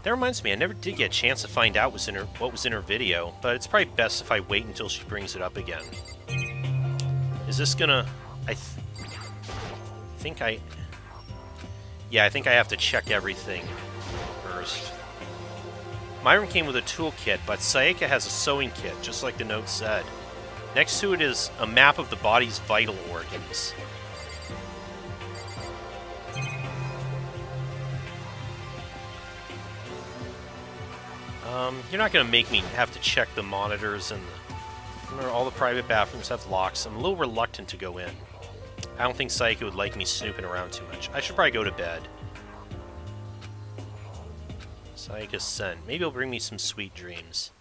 A: That reminds me, I never did get a chance to find out what was in her video, but it's probably best if I wait until she brings it up again. Is this gonna... I think I have to check everything first. My room came with a toolkit, but Sayaka has a sewing kit, just like the note said. Next to it is a map of the body's vital organs. You're not going to make me have to check the monitors and all the private bathrooms have locks. I'm a little reluctant to go in. I don't think Sayaka would like me snooping around too much. I should probably go to bed. Sayaka's scent. Maybe it'll bring me some sweet dreams.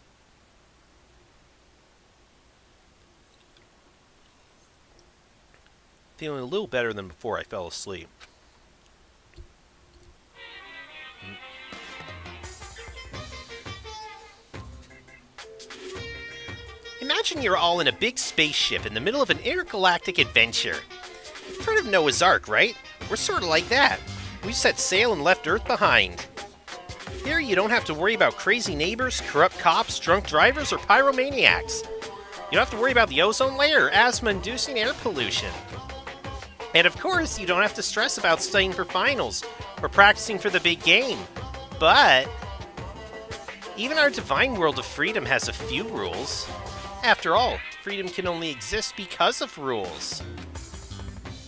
A: Feeling a little better than before I fell asleep. Imagine you're all in a big spaceship in the middle of an intergalactic adventure. You've heard of Noah's Ark, right? We're sort of like that. We set sail and left Earth behind. Here you don't have to worry about crazy neighbors, corrupt cops, drunk drivers, or pyromaniacs. You don't have to worry about the ozone layer or asthma-inducing air pollution. And of course, you don't have to stress about studying for finals or practicing for the big game. But even our divine world of freedom has a few rules. After all, freedom can only exist because of rules.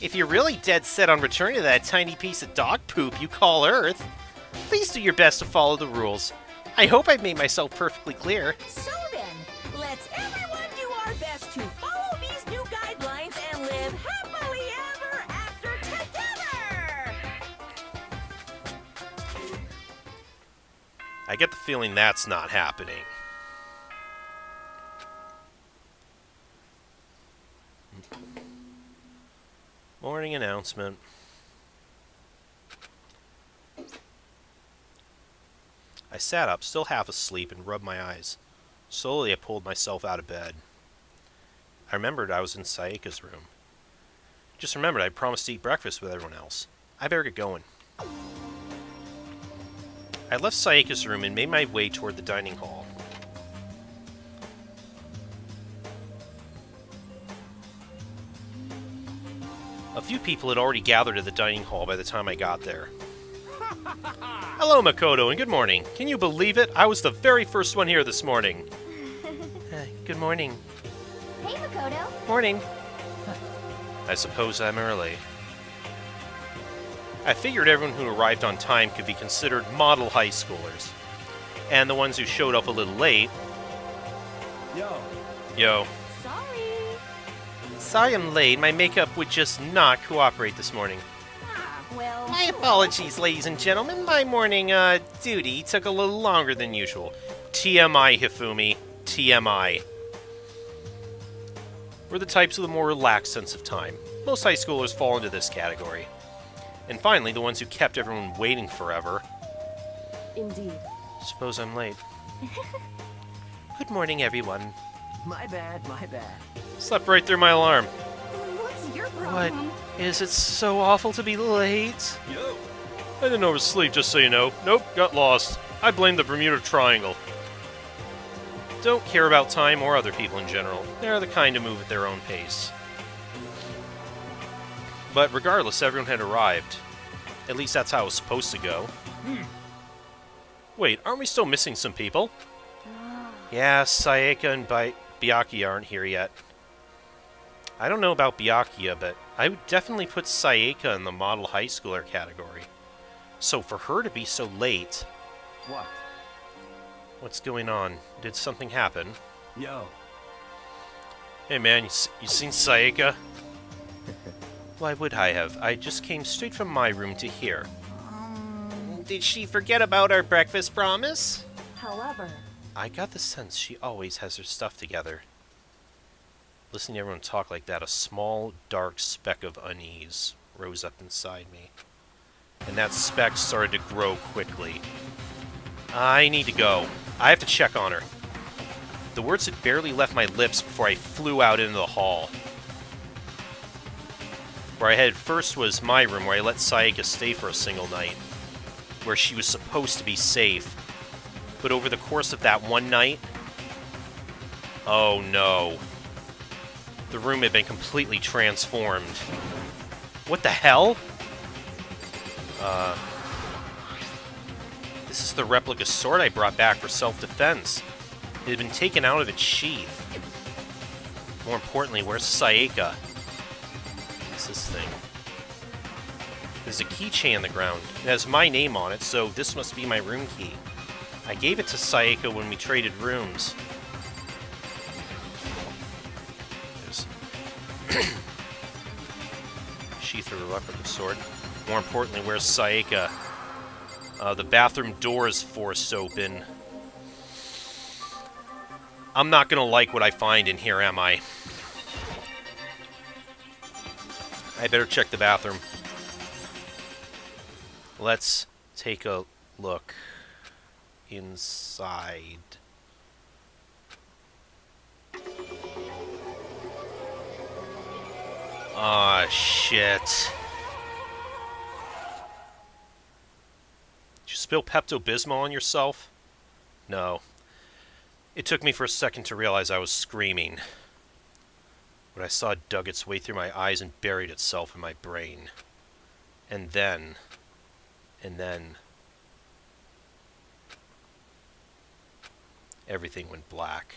A: If you're really dead set on returning to that tiny piece of dog poop you call Earth, please do your best to follow the rules. I hope I've made myself perfectly clear.
F: So then, let's everyone do our best to follow these new guidelines and live happily ever after together!
A: I get the feeling that's not happening. Morning announcement. I sat up, still half asleep, and rubbed my eyes. Slowly I pulled myself out of bed. I remembered I was in Sayaka's room. Just remembered I'd promised to eat breakfast with everyone else. I better get going. I left Sayaka's room and made my way toward the dining hall. A few people had already gathered at the dining hall by the time I got there. Hello, Makoto, and good morning. Can you believe it? I was the very first one here this morning. Good morning.
C: Hey, Makoto.
A: Morning. I suppose I'm early. I figured everyone who arrived on time could be considered model high schoolers. And the ones who showed up a little late... Yo. Sorry I'm late. My makeup would just not cooperate this morning.
F: Well...
A: My apologies, ladies and gentlemen. My morning, duty took a little longer than usual. TMI, Hifumi. TMI. We're the types with a more relaxed sense of time. Most high schoolers fall into this category. And finally, the ones who kept everyone waiting forever.
D: Indeed.
A: Suppose I'm late. Good morning, everyone.
E: My bad.
A: Slept right through my alarm.
C: What's your
A: What?
C: problem?
A: Is it so awful to be late?
E: Yo!
A: I didn't oversleep, just so you know. Nope, got lost. I blame the Bermuda Triangle. Don't care about time or other people in general. They're the kind to move at their own pace. But regardless, everyone had arrived. At least that's how it was supposed to go. Wait, aren't we still missing some people? Yeah, Sayaka and Byakuya aren't here yet. I don't know about Byakuya, but I would definitely put Sayaka in the model high schooler category. So for her to be so late...
B: What?
A: What's going on? Did something happen?
B: Yo.
A: Hey man, you seen Sayaka? Why would I have? I just came straight from my room to here. Did she forget about our breakfast promise?
D: However,
A: I got the sense she always has her stuff together. Listening to everyone talk like that, a small, dark speck of unease rose up inside me. And that speck started to grow quickly. I need to go. I have to check on her. The words had barely left my lips before I flew out into the hall. Where I headed first was my room, where I let Sayaka stay for a single night, where she was supposed to be safe. But over the course of that one night, oh no. The room had been completely transformed. What the hell? This is the replica sword I brought back for self-defense. It had been taken out of its sheath. More importantly, where's Sayaka? What's this thing? There's a keychain on the ground. It has my name on it, so this must be my room key. I gave it to Sayaka when we traded rooms. Sheath of the replica sword. More importantly, where's Sayaka? The bathroom door is forced open. I'm not gonna like what I find in here, am I? I better check the bathroom. Let's take a look inside. Ah, shit. Did you spill Pepto-Bismol on yourself? No. It took me for a second to realize I was screaming. What I saw dug its way through my eyes and buried itself in my brain. And then... everything went black.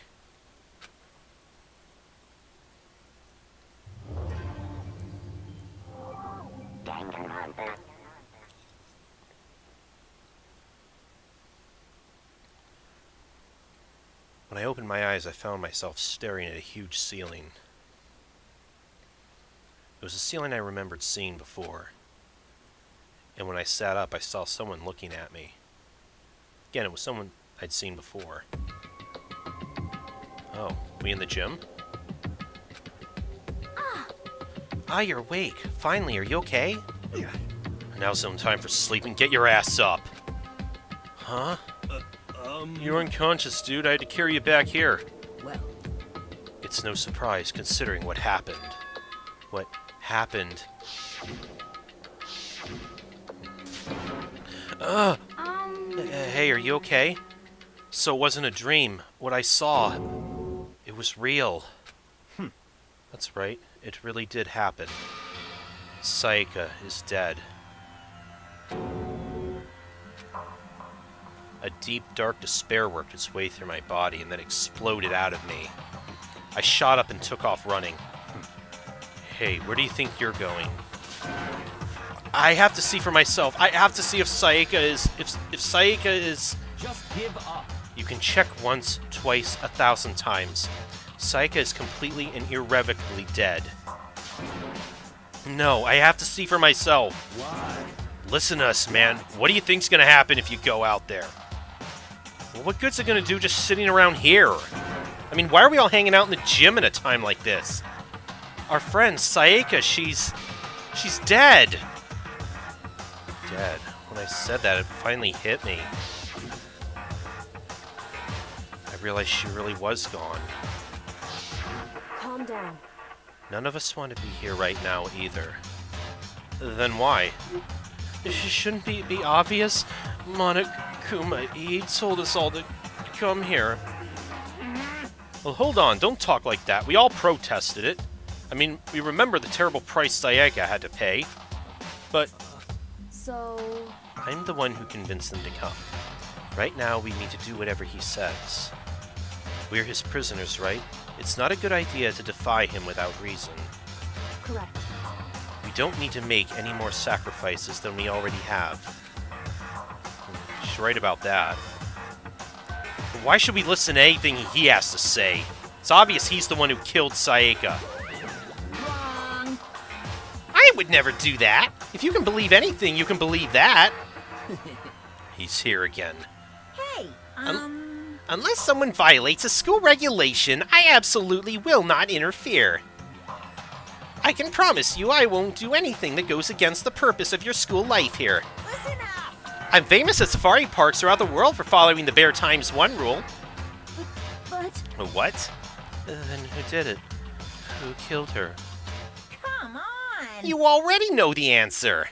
F: Danganronpa.
A: When I opened my eyes, I found myself staring at a huge ceiling. It was a ceiling I remembered seeing before. And when I sat up, I saw someone looking at me. Again, it was someone I'd seen before. Oh, we in the gym? Ah, you're awake. Finally, are you okay?
B: Yeah.
A: Now's some time for sleeping. Get your ass up. Huh? You're unconscious, dude. I had to carry you back here.
B: Well,
A: It's no surprise, considering what happened. What happened? Hey, are you okay? So it wasn't a dream. What I saw, it was real. That's right. It really did happen. Sayaka is dead. A deep, dark despair worked its way through my body and then exploded out of me. I shot up and took off running. Hey, where do you think you're going? I have to see for myself. I have to see if Sayaka is... If Sayaka is...
B: just give up.
A: You can check once, twice, 1,000 times. Sayaka is completely and irrevocably dead. No, I have to see for myself.
B: Why?
A: Listen to us, man. What do you think's gonna happen if you go out there? Well, what good's it gonna do just sitting around here? I mean, why are we all hanging out in the gym at a time like this? Our friend, Sayaka, she's dead. Dead. When I said that, it finally hit me. I realized she really was gone.
D: Calm down.
A: None of us want to be here right now, either. Then why? Shouldn't be obvious? Monokuma, he told us all to come here. Well, hold on, don't talk like that. We all protested it. I mean, we remember the terrible price Sayaka had to pay. But
D: So...
A: I'm the one who convinced them to come. Right now, we need to do whatever he says. We're his prisoners, right? It's not a good idea to defy him without reason.
D: correct.
A: We don't need to make any more sacrifices than we already have. She's right about that. But why should we listen to anything he has to say? It's obvious he's the one who killed Sayaka.
D: Wrong.
A: I would never do that. If you can believe anything, you can believe that. He's here again.
D: Hey,
A: Unless someone violates a school regulation, I absolutely will not interfere. I can promise you I won't do anything that goes against the purpose of your school life here.
F: Listen up!
A: I'm famous at safari parks throughout the world for following the Bear Times 1 rule.
D: But
A: What? Then who did it? Who killed her?
F: Come on!
A: You already know the answer.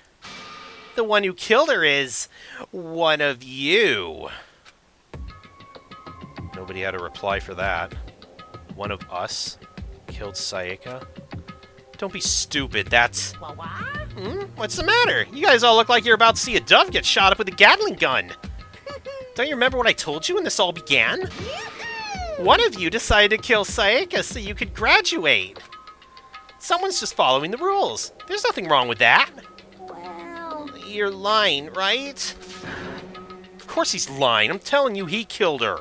A: The one who killed her is one of you. Nobody had a reply for that. One of us killed Sayaka? Don't be stupid, that's...
F: What?
A: What's the matter? You guys all look like you're about to see a dove get shot up with a Gatling gun. Don't you remember what I told you when this all began? One of you decided to kill Sayaka so you could graduate. Someone's just following the rules. There's nothing wrong with that.
C: Well,
A: You're lying, right? Of course he's lying. I'm telling you he killed her.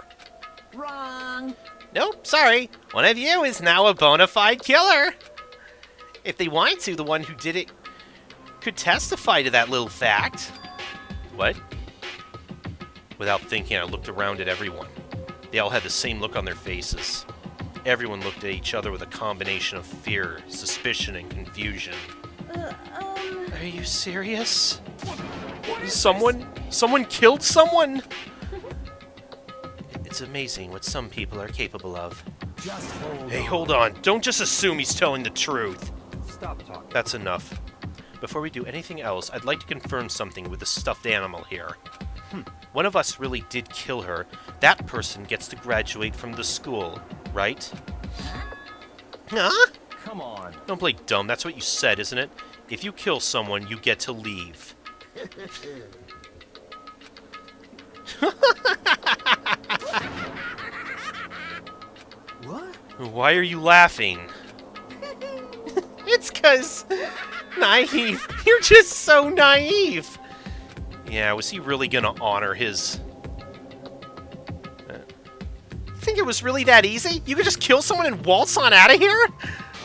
F: Wrong.
A: Nope, sorry. One of you is now a bona fide killer. If they wanted to, the one who did it could testify to that little fact. What? Without thinking, I looked around at everyone. They all had the same look on their faces. Everyone looked at each other with a combination of fear, suspicion, and confusion. Are you serious? Someone killed someone? It's amazing what some people are capable of.
B: Just hold
A: Hey,
B: on.
A: hold on. Don't just assume he's telling the truth.
B: Stop talking.
A: That's enough. Before we do anything else, I'd like to confirm something with the stuffed animal here. One of us really did kill her. That person gets to graduate from the school, right? Huh?
B: Come on.
A: Don't play dumb. That's what you said, isn't it? If you kill someone, you get to leave.
B: What?
A: Why are you laughing? It's 'cause... naive. You're just so naive. Yeah, was he really gonna honor his... You think it was really that easy? You could just kill someone and waltz on out of here?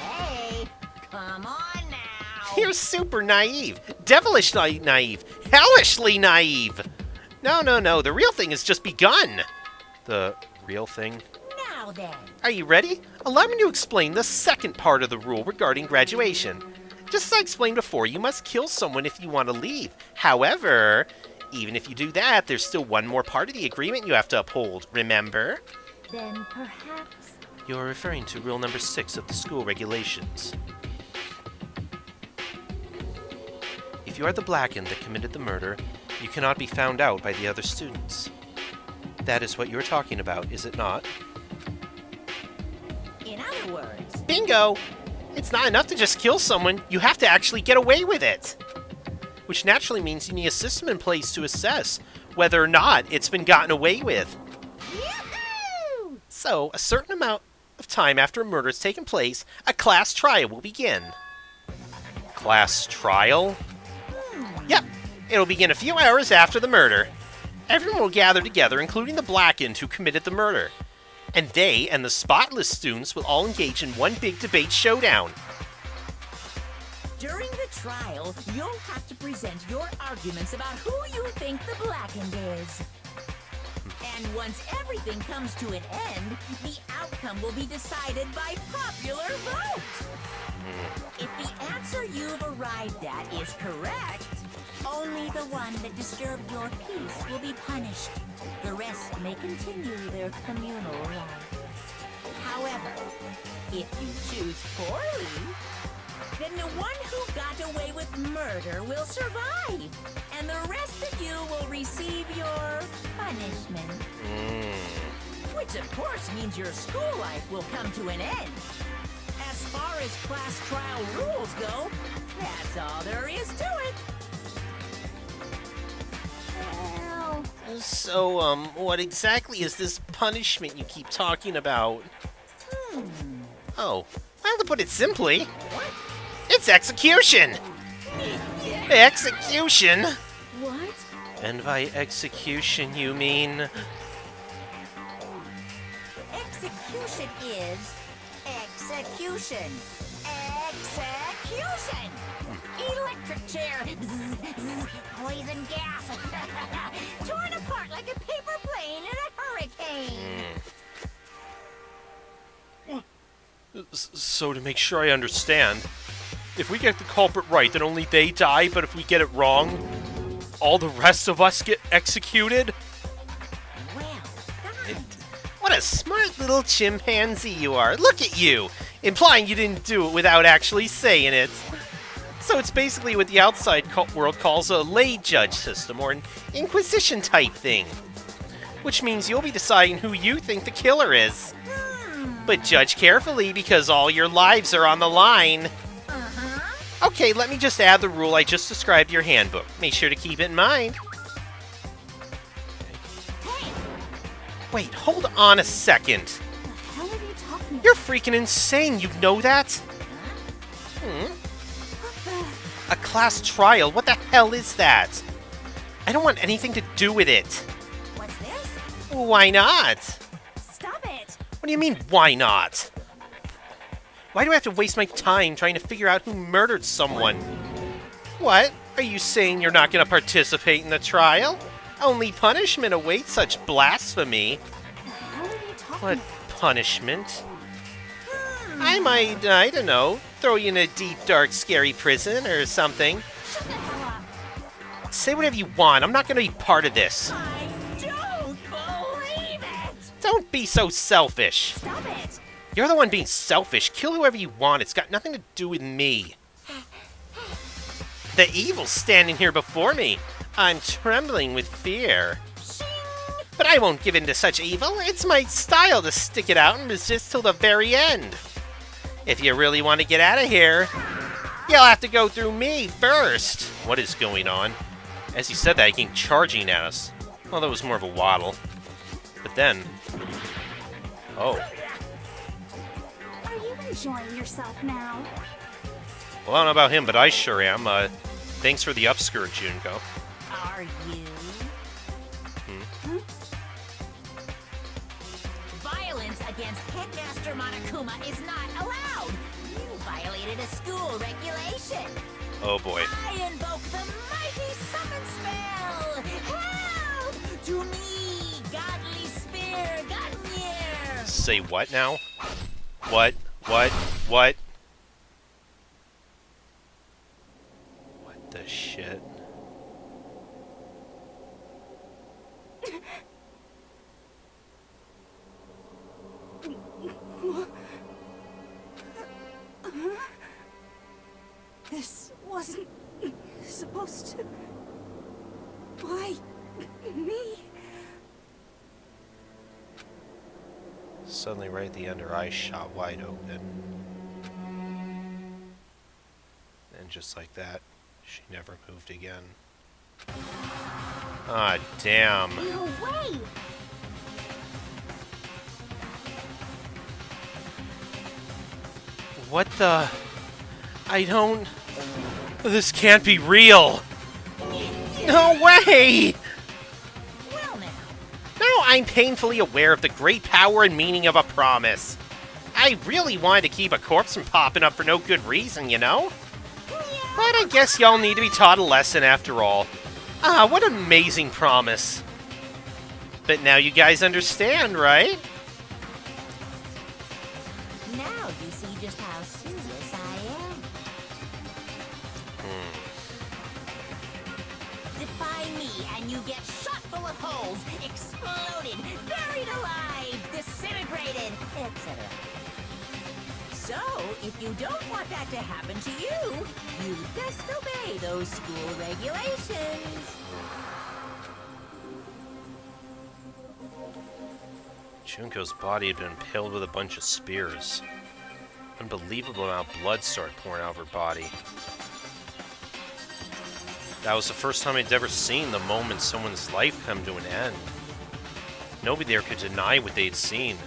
F: Hey, come on now.
A: You're super naive. Devilishly naive. Hellishly naive. No. The real thing has just begun. The real thing?
F: Now then.
A: Are you ready? Allow me to explain the second part of the rule regarding graduation. Just as I explained before, you must kill someone if you want to leave. However, even if you do that, there's still one more part of the agreement you have to uphold, remember?
C: then perhaps...
A: You're referring to rule number 6 of the school regulations. If you are the Blackened that committed the murder, you cannot be found out by the other students. That is what you're talking about, is it not?
F: In other words,
A: Bingo! It's not enough to just kill someone, you have to actually get away with it. Which naturally means you need a system in place to assess whether or not it's been gotten away with.
C: Yoo-hoo!
A: So, a certain amount of time after a murder has taken place, a class trial will begin. Class trial? Yep, it'll begin a few hours after the murder. Everyone will gather together, including the Blackened who committed the murder. And they and the spotless students will all engage in one big debate showdown.
F: during the trial, you'll have to present your arguments about who you think the Blackened is. And once everything comes to an end, the outcome will be decided by popular vote. If the answer you've arrived at is correct, only the one that disturbed your peace will be punished. The rest may continue their communal life. However, if you choose poorly, then the one who got away with murder will survive, and the rest of you will receive your punishment. Which of course means your school life will come to an end. As far as class trial rules go, that's all there is to it.
C: Well,
A: So, what exactly is this punishment you keep talking about? Oh, well, to put it simply, it's execution! Execution?
D: What?
A: And by execution, you mean...
F: Execution is execution. Execution! Electric chair. Poison gas. Torn apart like a paper plane in a hurricane.
A: So to make sure I understand, if we get the culprit right, then only they die, but if we get it wrong, all the rest of us get executed? What a smart little chimpanzee you are. Look at you! Implying you didn't do it without actually saying it. So it's basically what the outside world calls a lay judge system, or an inquisition type thing. Which means you'll be deciding who you think the killer is. But judge carefully, because all your lives are on the line. Okay, let me just add the rule I just described to your handbook. Make sure to keep it in mind. Wait, hold on a second.
D: What the hell are you talking about?
A: You're freaking insane, you know that? A class trial? What the hell is that? I don't want anything to do with it.
F: What's this?
A: Why not?
D: Stop it!
A: What do you mean, why not? Why do I have to waste my time trying to figure out who murdered someone? What? Are you saying you're not going to participate in the trial? Only punishment awaits such blasphemy.
D: What the hell are you talking
A: What punishment? I might, I don't know, throw you in a deep, dark, scary prison or something. Say whatever you want. I'm not going to be part of this.
F: I don't believe it!
A: Don't be so selfish.
F: Stop it!
A: You're the one being selfish. Kill whoever you want. It's got nothing to do with me. The evil's standing here before me. I'm trembling with fear. But I won't give in to such evil. It's my style to stick it out and resist till the very end. If you really want to get out of here, you'll have to go through me first. What is going on? As he said that, he came charging at us. Well, that was more of a waddle. But then... Oh.
C: Are you enjoying yourself now?
A: Well, I don't know about him, but I sure am. Thanks for the upskirt, Junko.
F: Are you? Violence against Headmaster Monokuma is not allowed. You violated a school regulation.
A: Oh boy.
F: I invoke the mighty summon spell. Help! To me, godly spear, Gungnir.
A: Say what now? What? What? What? What the shit?
D: This wasn't supposed to... Why me?
A: Suddenly, right at the end, her eyes shot wide open. And just like that, she never moved again. Ah, damn.
C: No way!
A: What the... I don't... This can't be real! No way!
F: Well now,
A: Now I'm painfully aware of the great power and meaning of a promise. I really wanted to keep a corpse from popping up for no good reason, you know? But I guess y'all need to be taught a lesson after all. Ah, what an amazing promise. But now you guys understand, right?
F: now you see just how serious I am. Defy me and you get shot full of holes, exploded, buried alive, disintegrated, etc. So, if you don't want that to happen to you, you best obey those school regulations.
A: Junko's body had been impaled with a bunch of spears. Unbelievable amount of blood started pouring out of her body. That was the first time I'd ever seen the moment someone's life come to an end. Nobody there could deny what they'd seen.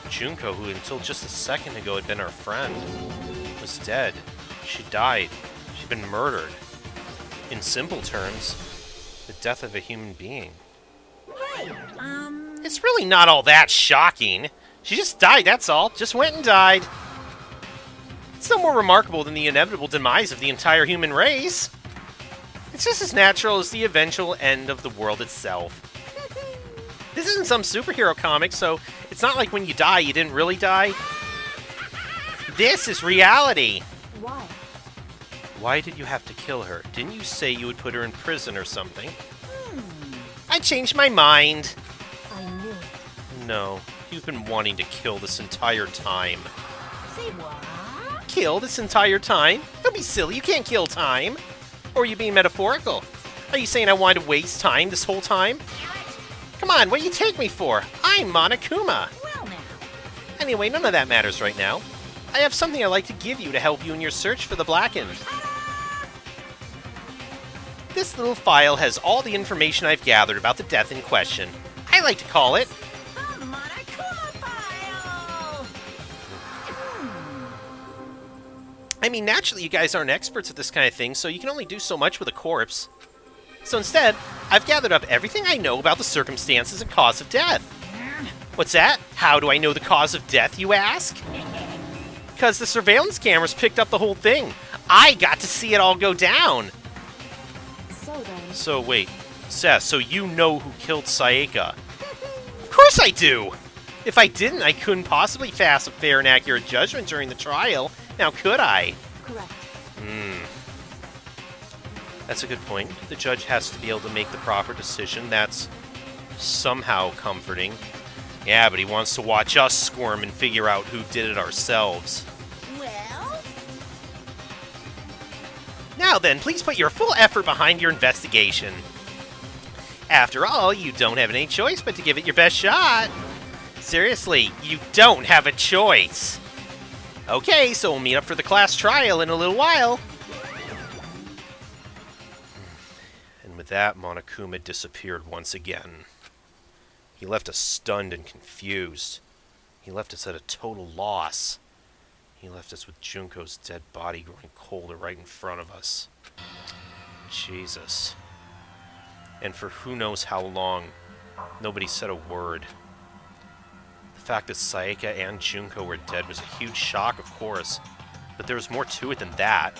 A: Junko, who until just a second ago had been our friend, was dead. She died. She'd been murdered. In simple terms, the death of a human being.
F: Right,
A: It's really not all that shocking. She just died, that's all. Just went and died. It's no more remarkable than the inevitable demise of the entire human race. It's just as natural as the eventual end of the world itself. This isn't some superhero comic, so it's not like when you die, you didn't really die. This is reality!
D: Why?
A: Why did you have to kill her? Didn't you say you would put her in prison or something? I changed my mind!
D: I knew.
A: No, you've been wanting to kill this entire time.
F: Say what?
A: Kill this entire time? Don't be silly, you can't kill time! Or are you being metaphorical? Are you saying I wanted to waste time this whole time? Come on, what do you take me for? I'm Monokuma!
F: Well now.
A: Anyway, none of that matters right now. I have something I'd like to give you to help you in your search for the Blackened. This little file has all the information I've gathered about the death in question. I like to call it...
F: The Monokuma file!
A: I mean, naturally, you guys aren't experts at this kind of thing, so you can only do so much with a corpse. So instead, I've gathered up everything I know about the circumstances and cause of death. What's that? How do I know the cause of death, you ask? Because the surveillance cameras picked up the whole thing. I got to see it all go down.
D: So then,
A: So wait, Seth, so you know who killed Saeka? Of course I do! If I didn't, I couldn't possibly pass a fair and accurate judgment during the trial. Now could I?
D: correct.
A: That's a good point. The judge has to be able to make the proper decision. That's somehow comforting. Yeah, but he wants to watch us squirm and figure out who did it ourselves.
F: Well,
A: Now then, please put your full effort behind your investigation. After all, you don't have any choice but to give it your best shot. Seriously, you don't have a choice. Okay, so we'll meet up for the class trial in a little while. And with that, Monokuma disappeared once again. He left us stunned and confused. He left us at a total loss. He left us with Junko's dead body growing colder right in front of us. Jesus. And for who knows how long, nobody said a word. The fact that Saeka and Junko were dead was a huge shock, of course, but there was more to it than that.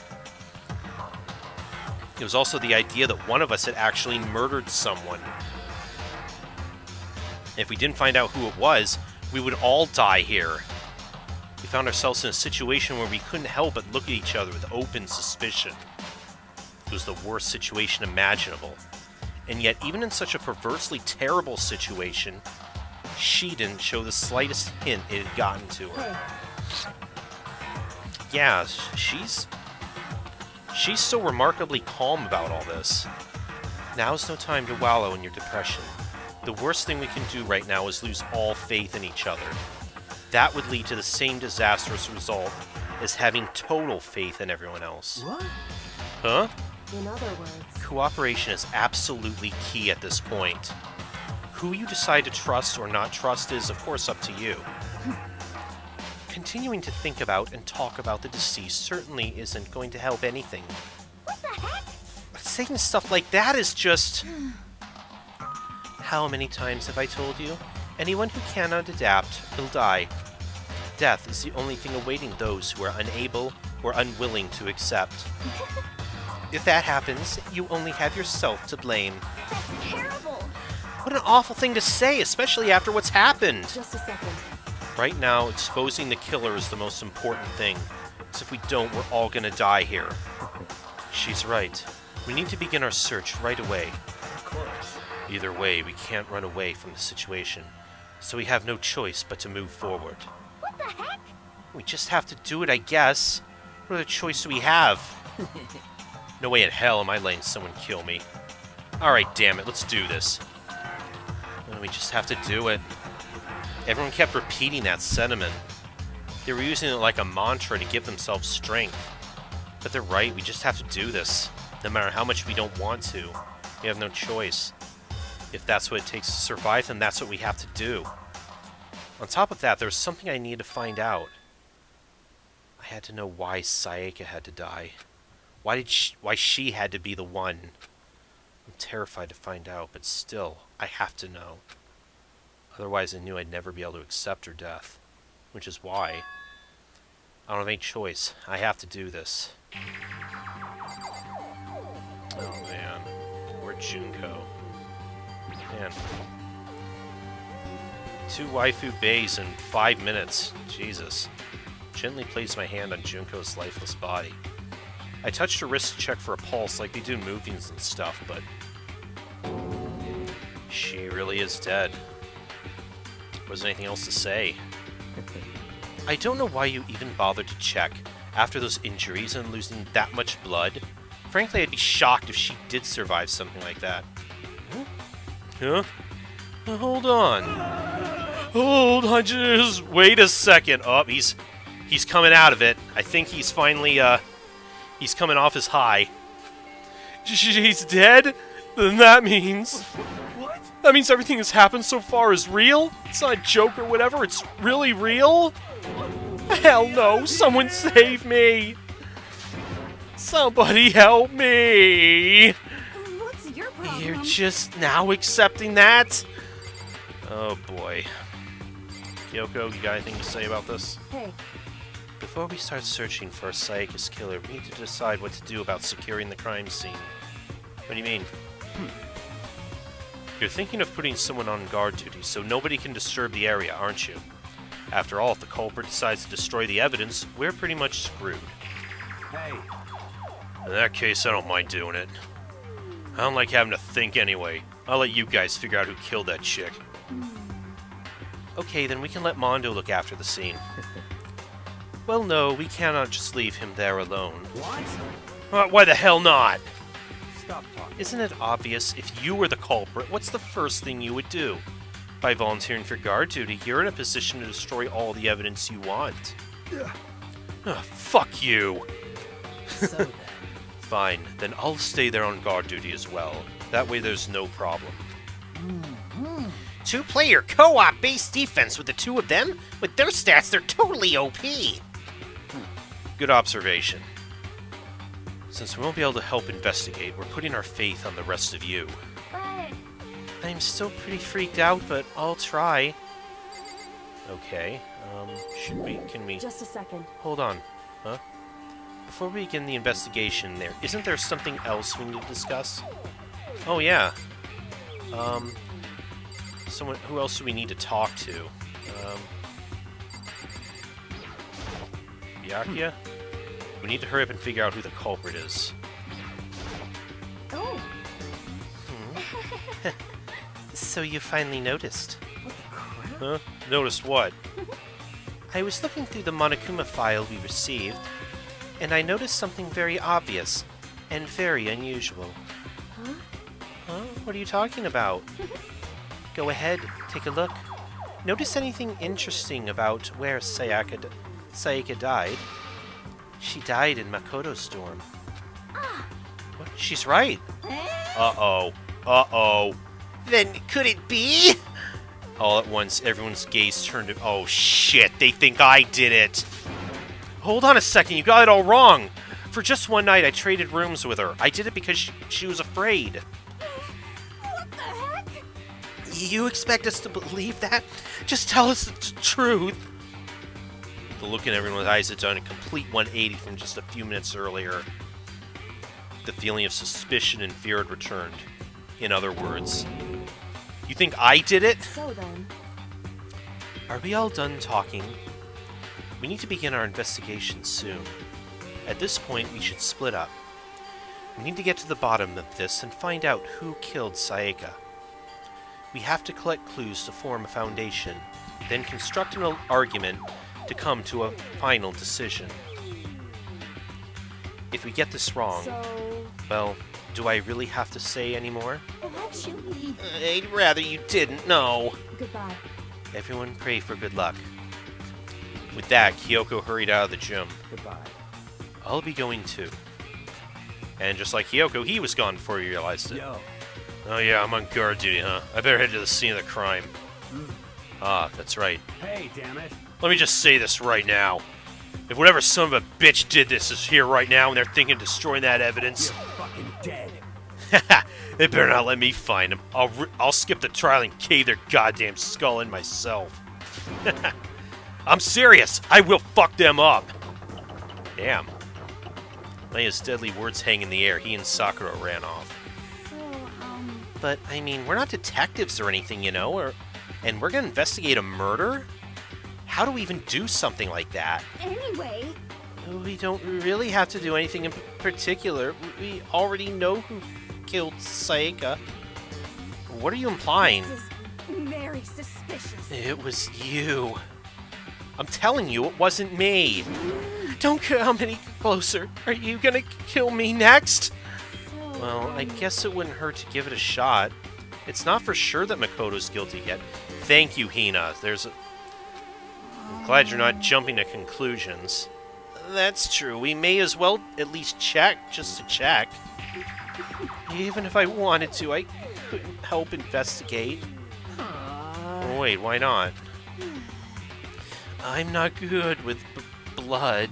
A: It was also the idea that one of us had actually murdered someone. If we didn't find out who it was, we would all die here. We found ourselves in a situation where we couldn't help but look at each other with open suspicion. It was the worst situation imaginable. And yet, even in such a perversely terrible situation, she didn't show the slightest hint it had gotten to her. Yeah, she's so remarkably calm about all this. Now's no time to wallow in your depression. The worst thing we can do right now is lose all faith in each other. That would lead to the same disastrous result as having total faith in everyone else.
E: What?
A: Huh?
D: In other words,
A: Cooperation is absolutely key at this point. Who you decide to trust or not trust is, of course, up to you. Continuing to think about and talk about the deceased certainly isn't going to help anything.
C: What the heck?
A: Saying stuff like that is just... How many times have I told you? Anyone who cannot adapt will die. Death is the only thing awaiting those who are unable or unwilling to accept. If that happens, you only have yourself to blame.
C: That's terrible.
A: What an awful thing to say, especially after what's happened.
D: just a second.
A: Right now, exposing the killer is the most important thing. Because if we don't, we're all gonna die here. She's right. We need to begin our search right away.
E: Of course.
A: Either way, we can't run away from the situation. So we have no choice but to move forward.
C: What the heck?
A: We just have to do it, I guess. What other choice do we have? No way in hell am I letting someone kill me. Alright, damn it, let's do this. We just have to do it. Everyone kept repeating that sentiment. They were using it like a mantra to give themselves strength. But they're right, we just have to do this. No matter how much we don't want to. We have no choice. If that's what it takes to survive, then that's what we have to do. On top of that, there's something I need to find out. I had to know why Saeka had to die. Why she had to be the one. I'm terrified to find out, but still, I have to know. Otherwise, I knew I'd never be able to accept her death. Which is why I don't have any choice. I have to do this. Oh man. Where'd Junko? Man. 2 waifu bays in 5 minutes. Jesus. gently placed my hand on Junko's lifeless body. I touched her wrist to check for a pulse like they do in movies and stuff, but she really is dead. Wasn't anything else to say. I don't know why you even bothered to check after those injuries and losing that much blood. Frankly, I'd be shocked if she did survive something like that. Huh? Hold on. Hold on, just wait a second. Oh, he's coming out of it. I think he's finally, he's coming off his high. She's dead? Then that means...
E: What?
A: That means everything that's happened so far is real? It's not a joke or whatever, it's really real? Hell no, someone save me! Somebody help me!
D: What's your problem?
A: You're just now accepting that? Oh boy. Kyoko, you got anything to say about this?
D: Hey,
A: Before we start searching for a Sayaka's killer, we need to decide what to do about securing the crime scene. What do you mean? You're thinking of putting someone on guard duty so nobody can disturb the area, aren't you? After all, if the culprit decides to destroy the evidence, we're pretty much screwed.
E: Hey,
A: In that case, I don't mind doing it. I don't like having to think anyway. I'll let you guys figure out who killed that chick. Okay, then we can let Mondo look after the scene. Well, no, we cannot just leave him there alone.
E: what?
A: Why the hell not?
B: Stop talking.
A: Isn't it obvious if you were the culprit, what's the first thing you would do? By volunteering for guard duty, you're in a position to destroy all the evidence you want. Fuck you!
E: So then.
A: Fine, then I'll stay there on guard duty as well. That way there's no problem. Two-player co-op base defense with the two of them? With their stats, they're totally OP! Good observation. Since we won't be able to help investigate, we're putting our faith on the rest of you.
C: But
A: I'm still pretty freaked out, but I'll try. Okay, can we...
D: just a second.
A: Hold on. Huh? Before we begin the investigation isn't there something else we need to discuss? Oh, yeah. Someone, who else do we need to talk to? Byakuya? We need to hurry up and figure out who the culprit is.
C: oh,
A: So you finally noticed. Huh? Noticed what? I was looking through the Monokuma file we received, and I noticed something very obvious and very unusual.
D: Huh?
A: Huh? What are you talking about? Go ahead, take a look. Notice anything interesting about where Sayaka died? She died in Makoto Storm. What? She's right. Uh-oh. Uh-oh. Then could it be? All at once, everyone's gaze turned to... Oh, shit. They think I did it. Hold on a second. You got it all wrong. For just one night, I traded rooms with her. I did it because she was afraid.
D: What the heck?
A: You expect us to believe that? Just tell us the truth. The look in everyone's eyes had done a complete 180 from just a few minutes earlier. The feeling of suspicion and fear had returned. In other words, you think I did it?
D: So then,
A: Are we all done talking? We need to begin our investigation soon. At this point, we should split up. We need to get to the bottom of this and find out who killed Sayaka. We have to collect clues to form a foundation, then construct an argument to come to a final decision. If we get this wrong,
D: so
A: well, do I really have to say any more?
C: let's you leave.
A: I'd rather you didn't, no.
D: goodbye.
A: Everyone pray for good luck. With that, Kyoko hurried out of the gym.
B: Goodbye.
A: I'll be going too. And just like Kyoko, he was gone before he realized it.
E: Yo.
A: Oh yeah, I'm on guard duty, huh? I better head to the scene of the crime. Ah, that's right.
E: Hey, damn it.
A: Let me just say this right now. If whatever son of a bitch did this is here right now and they're thinking of destroying that evidence,
E: You're fucking dead.
A: they better not let me find them. I'll skip the trial and cave their goddamn skull in myself. I'm serious. I will fuck them up. Damn. Letting his deadly words hang in the air, he and Sakura ran off.
C: So,
A: But, I mean, we're not detectives or anything, you know, and we're gonna investigate a murder? How do we even do something like that?
D: Anyway,
A: We don't really have to do anything in particular. We already know who killed Sayaka. What are you implying?
D: this is very suspicious.
A: It was you. I'm telling you, it wasn't me. Don't come any closer. Are you gonna kill me next?
D: So,
A: Well, I guess it wouldn't hurt to give it a shot. It's not for sure that Makoto's guilty yet. Thank you, Hina. I'm glad you're not jumping to conclusions. That's true. We may as well at least check, just to check. Even if I wanted to, I couldn't help investigate. Oh, wait, why not? I'm not good with blood.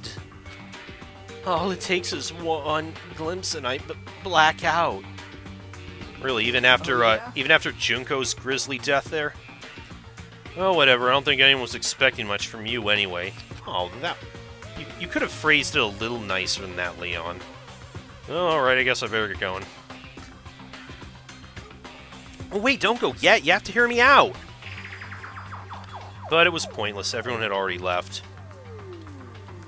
A: All it takes is one glimpse and I black out. Really, even after Junko's grisly death there? Oh, whatever. I don't think anyone was expecting much from you anyway. Oh, you could have phrased it a little nicer than that, Leon. Alright, I guess I better get going. Oh, wait, don't go yet. You have to hear me out. But it was pointless. Everyone had already left.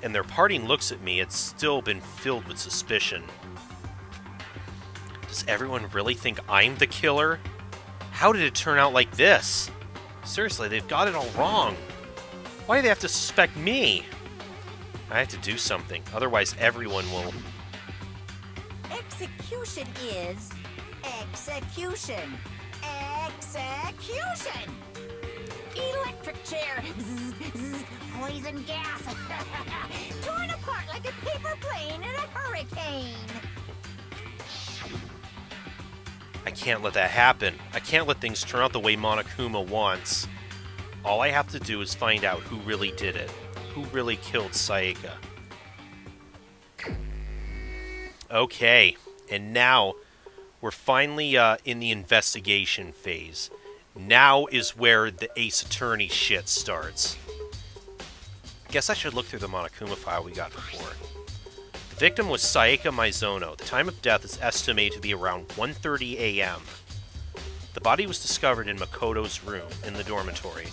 A: And their parting looks at me had still been filled with suspicion. Does everyone really think I'm the killer? How did it turn out like this? Seriously, they've got it all wrong. Why do they have to suspect me? I have to do something, otherwise everyone will...
F: Execution is execution. Execution! Electric chair. Zzz, zzz, poison gas. Torn apart like a paper plane in a hurricane.
A: I can't let that happen. I can't let things turn out the way Monokuma wants. All I have to do is find out who really did it. Who really killed Sayaka. Okay, and now we're finally in the investigation phase. Now is where the Ace Attorney shit starts. Guess I should look through the Monokuma file we got before. The victim was Sayaka Maizono. The time of death is estimated to be around 1:30 a.m. The body was discovered in Makoto's room in the dormitory.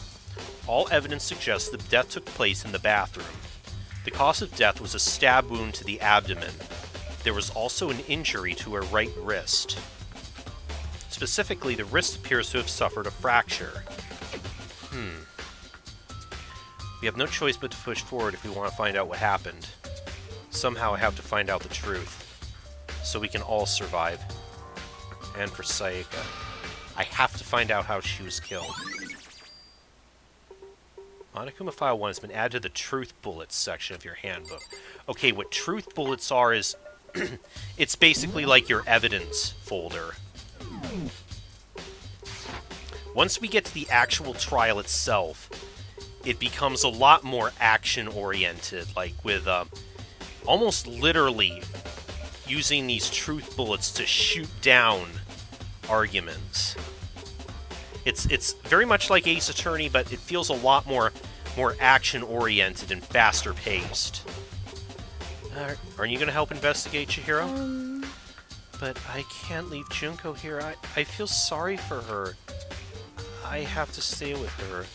A: All evidence suggests the death took place in the bathroom. The cause of death was a stab wound to the abdomen. There was also an injury to her right wrist. Specifically, the wrist appears to have suffered a fracture. We have no choice but to push forward if we want to find out what happened. Somehow I have to find out the truth, so we can all survive. And for Sayaka, I have to find out how she was killed. Monokuma File 1 has been added to the Truth Bullets section of your handbook. Okay, what Truth Bullets are is... it's basically like your evidence folder. Once we get to the actual trial itself, it becomes a lot more action-oriented, like with almost literally using these truth bullets to shoot down arguments. It's very much like Ace Attorney, but it feels a lot more action-oriented and faster-paced. Aren't you going to help investigate, Chihiro? But I can't leave Junko here. I feel sorry for her. I have to stay with her.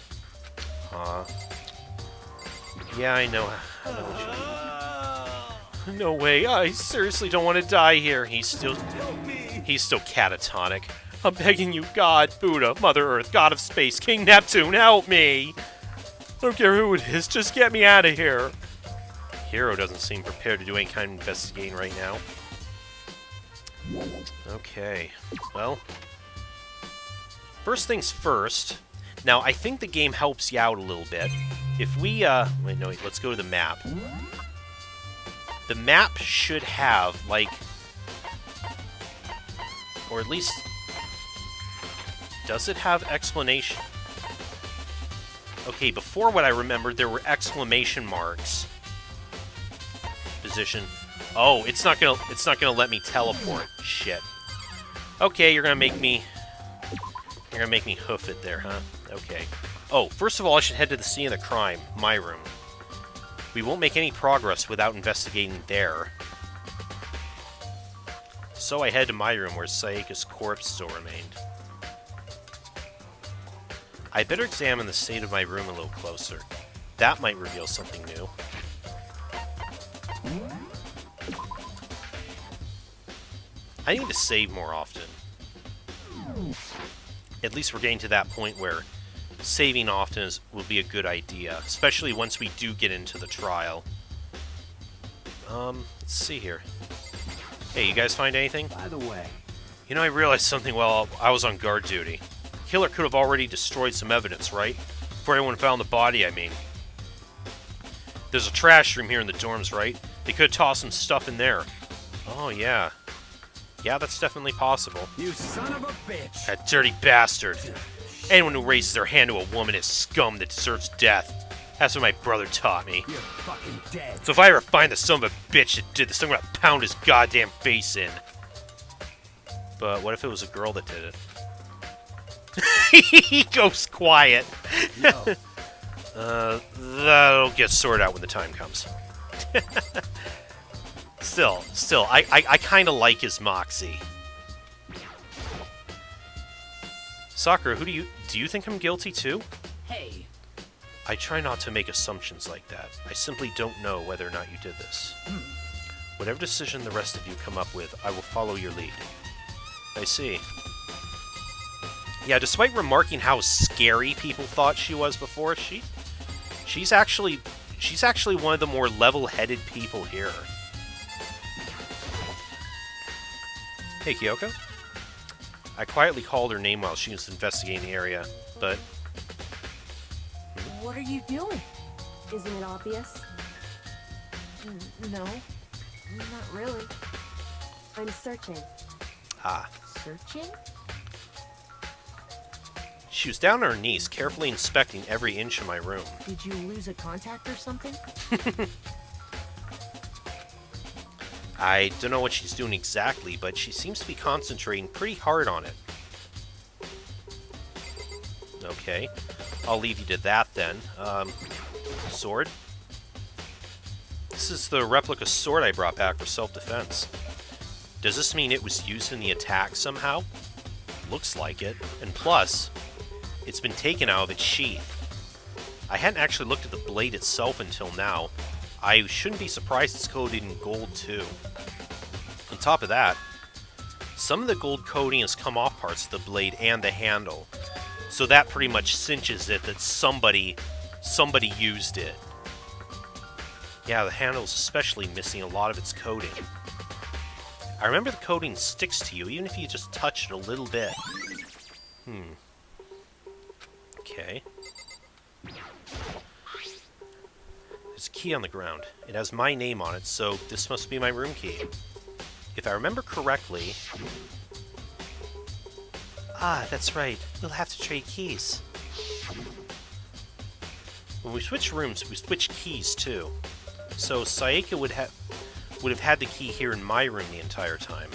A: Yeah, I know what you mean. No way. I seriously don't want to die here. He's still catatonic. I'm begging you, God, Buddha, Mother Earth, God of Space, King Neptune, help me! I don't care who it is, just get me out of here. Hero doesn't seem prepared to do any kind of investigating right now. Okay, well, first things first. Now, I think the game helps you out a little bit. If we, wait, let's go to the map. The map should have, like, or at least, does it have explanation? Okay, before what I remembered, there were exclamation marks. Position. Oh, it's not gonna let me teleport. Shit. Okay, you're gonna make me hoof it there, huh? Okay. Oh, first of all, I should head to the scene of the crime, my room. We won't make any progress without investigating there. So I head to my room where Sayaka's corpse still remained. I better examine the state of my room a little closer. That might reveal something new. I need to save more often. At least we're getting to that point where saving often will be a good idea, especially once we do get into the trial. Let's see here. Hey, you guys find anything?
B: By the way,
A: You know, I realized something while I was on guard duty. The killer could have already destroyed some evidence, right? Before anyone found the body, I mean. There's a trash room here in the dorms, right? They could have tossed some stuff in there. Oh, yeah. Yeah, that's definitely possible.
B: you son of a bitch!
A: That dirty bastard. Anyone who raises their hand to a woman is scum that deserves death. That's what my brother taught me.
B: You're fucking dead.
A: So if I ever find the son of a bitch that did this, I'm gonna pound his goddamn face in. But what if it was a girl that did it? He goes quiet.
B: Yo,
A: That'll get sorted out when the time comes. Still, I kind of like his moxie. Sakura, do you think I'm guilty too?
G: Hey,
A: I try not to make assumptions like that. I simply don't know whether or not you did this. Whatever decision the rest of you come up with, I will follow your lead. I see. Yeah, despite remarking how scary people thought she was before, she's actually one of the more level-headed people here. Hey, Kyoko. I quietly called her name while she was investigating the area, but
D: What are you doing? Isn't it obvious? No, not really. I'm searching.
A: ah.
D: Searching?
A: She was down on her knees, carefully inspecting every inch of my room.
G: did you lose a contact or something?
A: I don't know what she's doing exactly, but she seems to be concentrating pretty hard on it. Okay, I'll leave you to that then. Sword? This is the replica sword I brought back for self-defense. Does this mean it was used in the attack somehow? Looks like it. And plus, it's been taken out of its sheath. I hadn't actually looked at the blade itself until now. I shouldn't be surprised it's coated in gold too. On top of that, some of the gold coating has come off parts of the blade and the handle. So that pretty much cinches it that somebody used it. Yeah, the handle's especially missing a lot of its coating. I remember the coating sticks to you even if you just touch it a little bit. Okay. There's a key on the ground. It has my name on it, so this must be my room key. If I remember correctly... Ah, that's right. We'll have to trade keys. When we switch rooms, we switch keys too. So Saika would have had the key here in my room the entire time.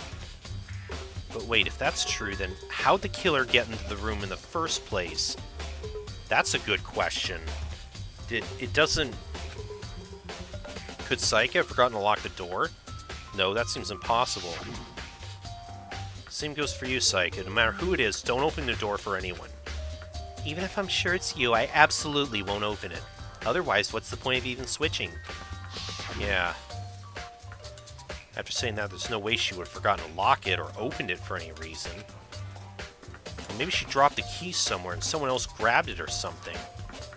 A: But wait, if that's true, then how'd the killer get into the room in the first place? That's a good question. Could Saika have forgotten to lock the door? No, that seems impossible. Same goes for you, Saika. No matter who it is, don't open the door for anyone. Even if I'm sure it's you, I absolutely won't open it. Otherwise, what's the point of even switching? Yeah. After saying that, there's no way she would have forgotten to lock it or opened it for any reason. Or maybe she dropped the key somewhere and someone else grabbed it or something.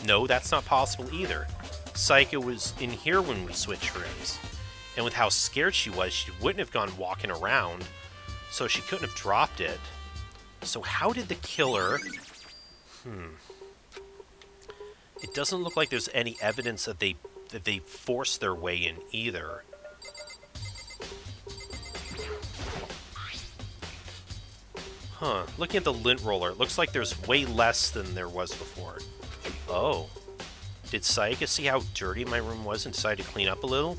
A: No, that's not possible either. Saika was in here when we switched rooms. And with how scared she was, she wouldn't have gone walking around, so she couldn't have dropped it. So how did the killer... It doesn't look like there's any evidence that they forced their way in either. Huh. Looking at the lint roller, it looks like there's way less than there was before. Oh. Did Saika see how dirty my room was and decide to clean up a little?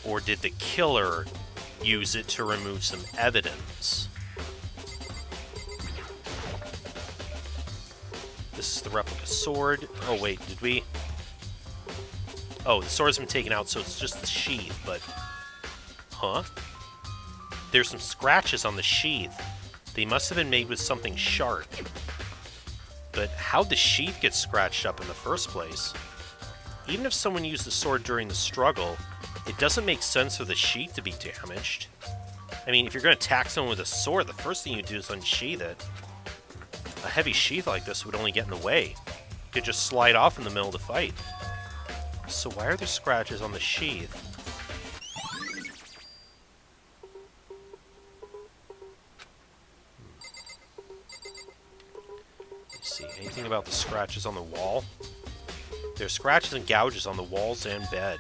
A: Or did the killer use it to remove some evidence? This is the replica sword. Oh wait, did we... Oh, the sword's been taken out, so it's just the sheath, but... Huh? There's some scratches on the sheath. They must have been made with something sharp. But how'd the sheath get scratched up in the first place? Even if someone used the sword during the struggle, it doesn't make sense for the sheath to be damaged. I mean, if you're going to attack someone with a sword, the first thing you do is unsheath it. A heavy sheath like this would only get in the way. You could just slide off in the middle of the fight. So why are there scratches on the sheath? Let's see, anything about the scratches on the wall? There are scratches and gouges on the walls and bed.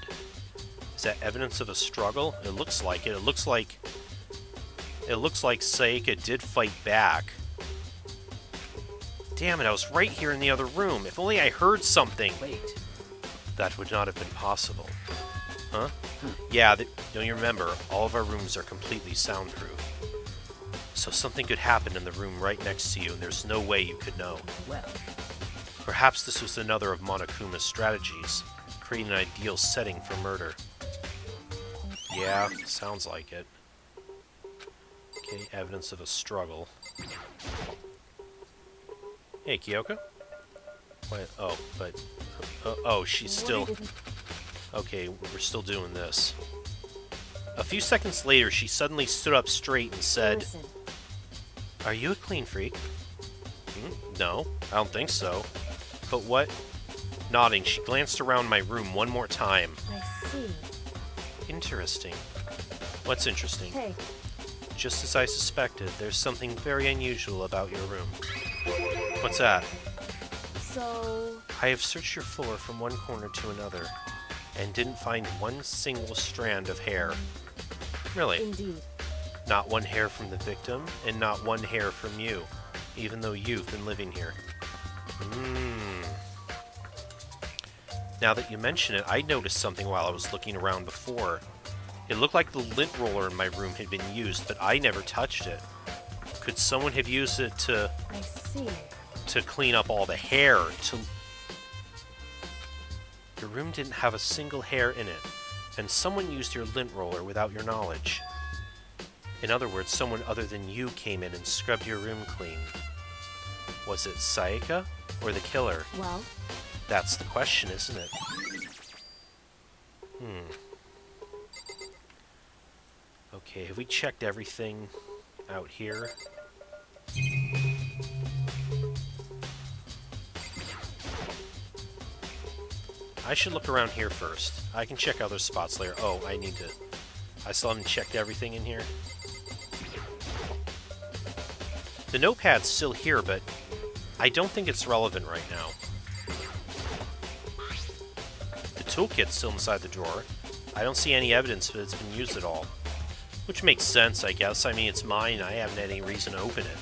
A: Is that evidence of a struggle? It looks like it. It looks like Sayaka did fight back. Damn it, I was right here in the other room. If only I heard something.
G: Wait.
A: That would not have been possible. Huh? Yeah, don't you remember? All of our rooms are completely soundproof. So something could happen in the room right next to you, and there's no way you could know.
G: Well,
A: Perhaps this was another of Monokuma's strategies, creating an ideal setting for murder. Yeah, sounds like it. Okay, evidence of a struggle. Hey, Kyoko? What? Oh, but... oh, she's still... Okay, we're still doing this. A few seconds later, she suddenly stood up straight and said...
D: Listen,
A: Are you a clean freak? No, I don't think so. But what? Nodding, she glanced around my room one more time.
D: I see.
A: Interesting. What's interesting?
D: Hey,
A: Just as I suspected, there's something very unusual about your room. What's that?
D: so...
A: I have searched your floor from one corner to another, and didn't find one single strand of hair. Really?
D: Indeed.
A: Not one hair from the victim, and not one hair from you, even though you've been living here. Now that you mention it, I noticed something while I was looking around before. It looked like the lint roller in my room had been used, but I never touched it. Could someone have used it to
D: I see.
A: clean up all the hair? Your room didn't have a single hair in it, and someone used your lint roller without your knowledge. In other words, someone other than you came in and scrubbed your room clean. Was it Sayaka or the killer?
D: Well,
A: That's the question, isn't it? Okay, have we checked everything out here? I should look around here first. I can check other spots later. Oh, I still haven't checked everything in here. The notepad's still here, but I don't think it's relevant right now. The toolkit's still inside the drawer. I don't see any evidence that it's been used at all. Which makes sense, I guess. I mean, it's mine, I haven't had any reason to open it.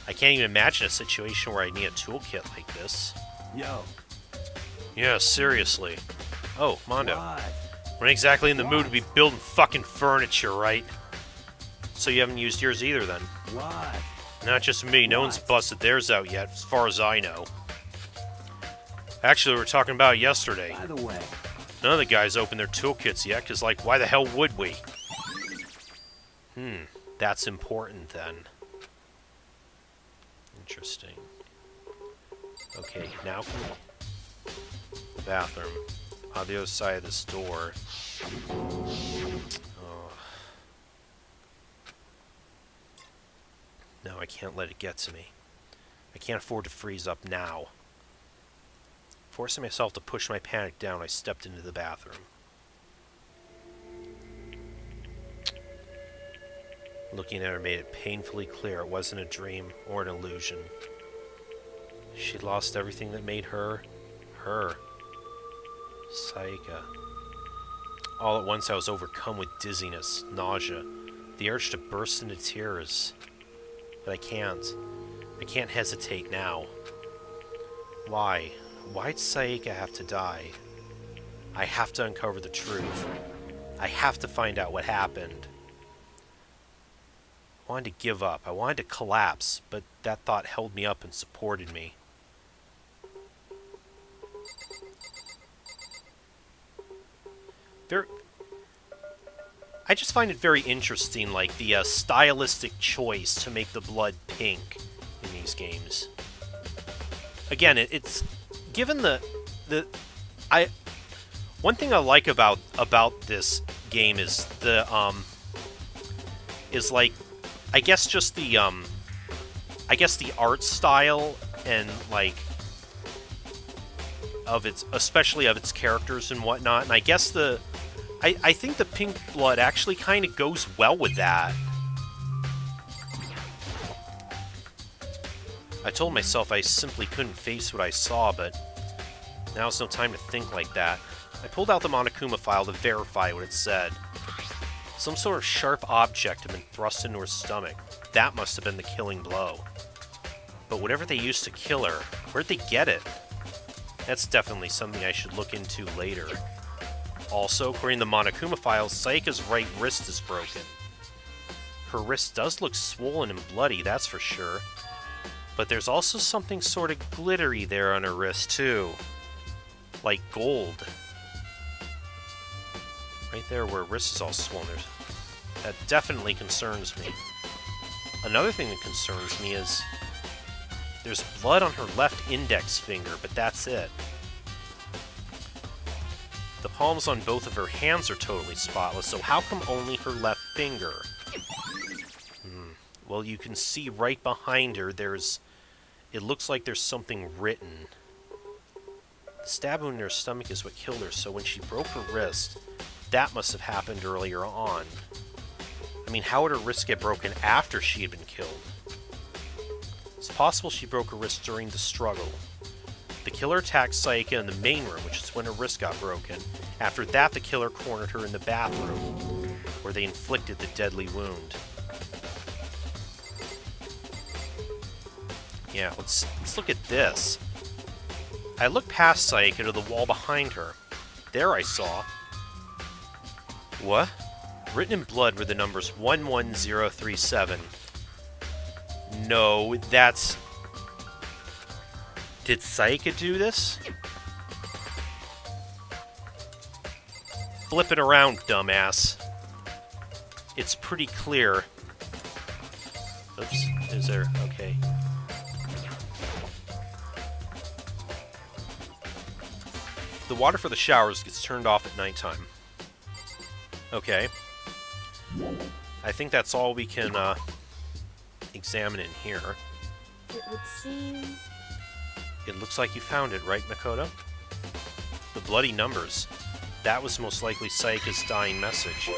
A: I can't even imagine a situation where I need a toolkit like this.
B: Yo.
A: Yeah, seriously. Oh, Mondo.
B: What?
A: We're not exactly in the mood to be building fucking furniture, right? So you haven't used yours either, then?
B: What?
A: Not just me, no one's busted theirs out yet, as far as I know. Actually, we were talking about it yesterday.
B: By the way,
A: None of the guys opened their toolkits yet, because, like, why the hell would we? That's important, then. Interesting. Okay, now can we... The bathroom. On the other side of this door. Oh. No, I can't let it get to me. I can't afford to freeze up now. Forcing myself to push my panic down, I stepped into the bathroom. Looking at her made it painfully clear it wasn't a dream or an illusion. She'd lost everything that made her, her. Sayaka. All at once I was overcome with dizziness, nausea, the urge to burst into tears. But I can't. I can't hesitate now. Why? Why'd Sayaka have to die? I have to uncover the truth. I have to find out what happened. I wanted to give up. I wanted to collapse, but that thought held me up and supported me. I just find it very interesting, like, the stylistic choice to make the blood pink in these games. again, it's given I one thing I like about this game is is like I guess just the I guess the art style and like especially of its characters and whatnot, and I guess I think the pink blood actually kind of goes well with that. I told myself I simply couldn't face what I saw, but now's no time to think like that. I pulled out the Monokuma file to verify what it said. Some sort of sharp object had been thrust into her stomach. That must have been the killing blow. But whatever they used to kill her, where'd they get it? That's definitely something I should look into later. Also, according to the Monokuma files, Sayaka's right wrist is broken. Her wrist does look swollen and bloody, that's for sure. But there's also something sort of glittery there on her wrist, too. Like gold. Right there where her wrist is all swollen. That definitely concerns me. Another thing that concerns me is there's blood on her left index finger, but that's it. The palms on both of her hands are totally spotless, so how come only her left finger? Well, you can see right behind her, it looks like there's something written. The stab wound in her stomach is what killed her, so when she broke her wrist, that must have happened earlier on. I mean, how would her wrist get broken after she had been killed? It's possible she broke her wrist during the struggle. The killer attacked Sayaka in the main room, which is when her wrist got broken. After that, the killer cornered her in the bathroom, where they inflicted the deadly wound. Yeah, let's look at this. I looked past Sayaka to the wall behind her. There I saw... What? Written in blood were the numbers 11037. No, that's... Did Sayaka do this? Flip it around, dumbass. It's pretty clear. Oops, is there... Okay. The water for the showers gets turned off at nighttime. Okay. I think that's all we can examine in here.
D: It would seem...
A: It looks like you found it, right, Makoto? The bloody numbers. That was most likely Sayaka's dying message.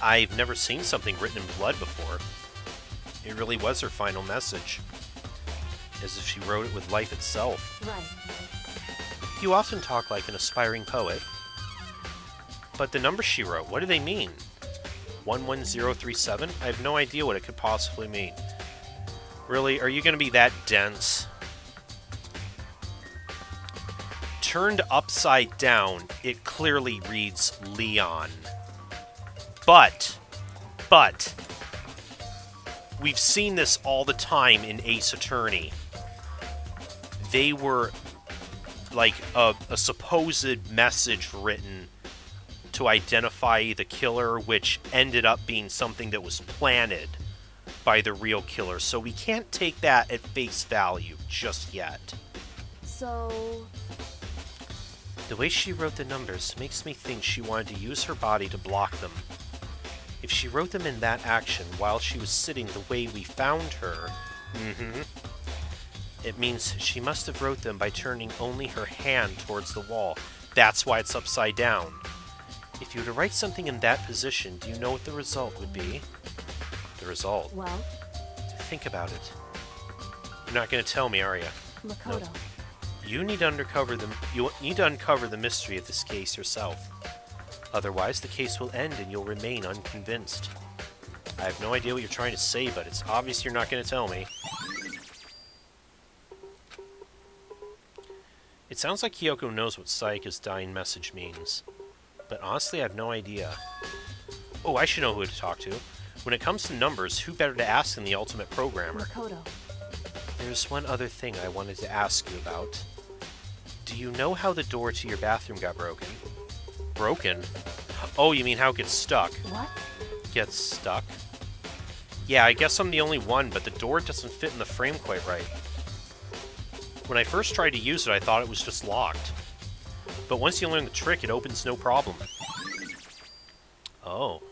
A: I've never seen something written in blood before. It really was her final message. As if she wrote it with life itself.
D: Right.
A: You often talk like an aspiring poet. But the numbers she wrote, what do they mean? 11037? I have no idea what it could possibly mean. Really? Are you going to be that dense? Turned upside down, it clearly reads Leon. But, we've seen this all the time in Ace Attorney. They were like a supposed message written to identify the killer, which ended up being something that was planted by the real killer. So we can't take that at face value just yet.
D: So...
A: The way she wrote the numbers makes me think she wanted to use her body to block them. If she wrote them in that action while she was sitting the way we found her, it means she must have wrote them by turning only her hand towards the wall. That's why it's upside down. If you were to write something in that position, do you know what the result would be? The result?
D: Well?
A: Think about it. You're not going to tell me, are you?
D: Makoto.
A: No. You need to uncover the mystery of this case yourself. Otherwise, the case will end and you'll remain unconvinced. I have no idea what you're trying to say, but it's obvious you're not going to tell me. It sounds like Kyoko knows what Sayaka's dying message means. But honestly, I have no idea. Oh, I should know who to talk to. When it comes to numbers, who better to ask than the ultimate programmer?
D: Makoto.
A: There's one other thing I wanted to ask you about. Do you know how the door to your bathroom got broken? Broken? Oh, you mean how it gets stuck?
D: What?
A: Gets stuck? Yeah, I guess I'm the only one, but the door doesn't fit in the frame quite right. When I first tried to use it, I thought it was just locked. But once you learn the trick, it opens no problem. Oh.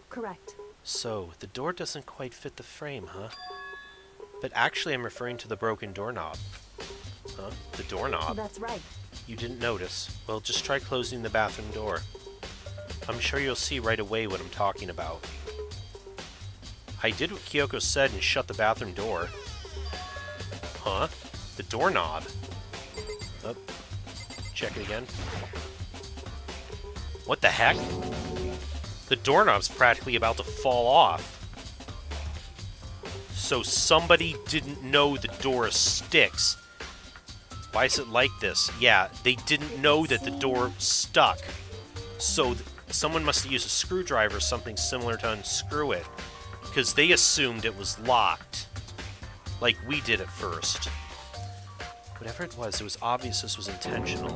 D: Correct.
A: So, the door doesn't quite fit the frame, huh? But actually, I'm referring to the broken doorknob. Huh? The doorknob?
D: That's right.
A: You didn't notice. Well, just try closing the bathroom door. I'm sure you'll see right away what I'm talking about. I did what Kyoko said and shut the bathroom door. Huh? The doorknob? Oh. Check it again. What the heck? The doorknob's practically about to fall off. So somebody didn't know the door sticks. Why is it like this? Yeah, they didn't know that the door stuck. So someone must have used a screwdriver or something similar to unscrew it. Because they assumed it was locked. Like we did at first. Whatever it was obvious this was intentional.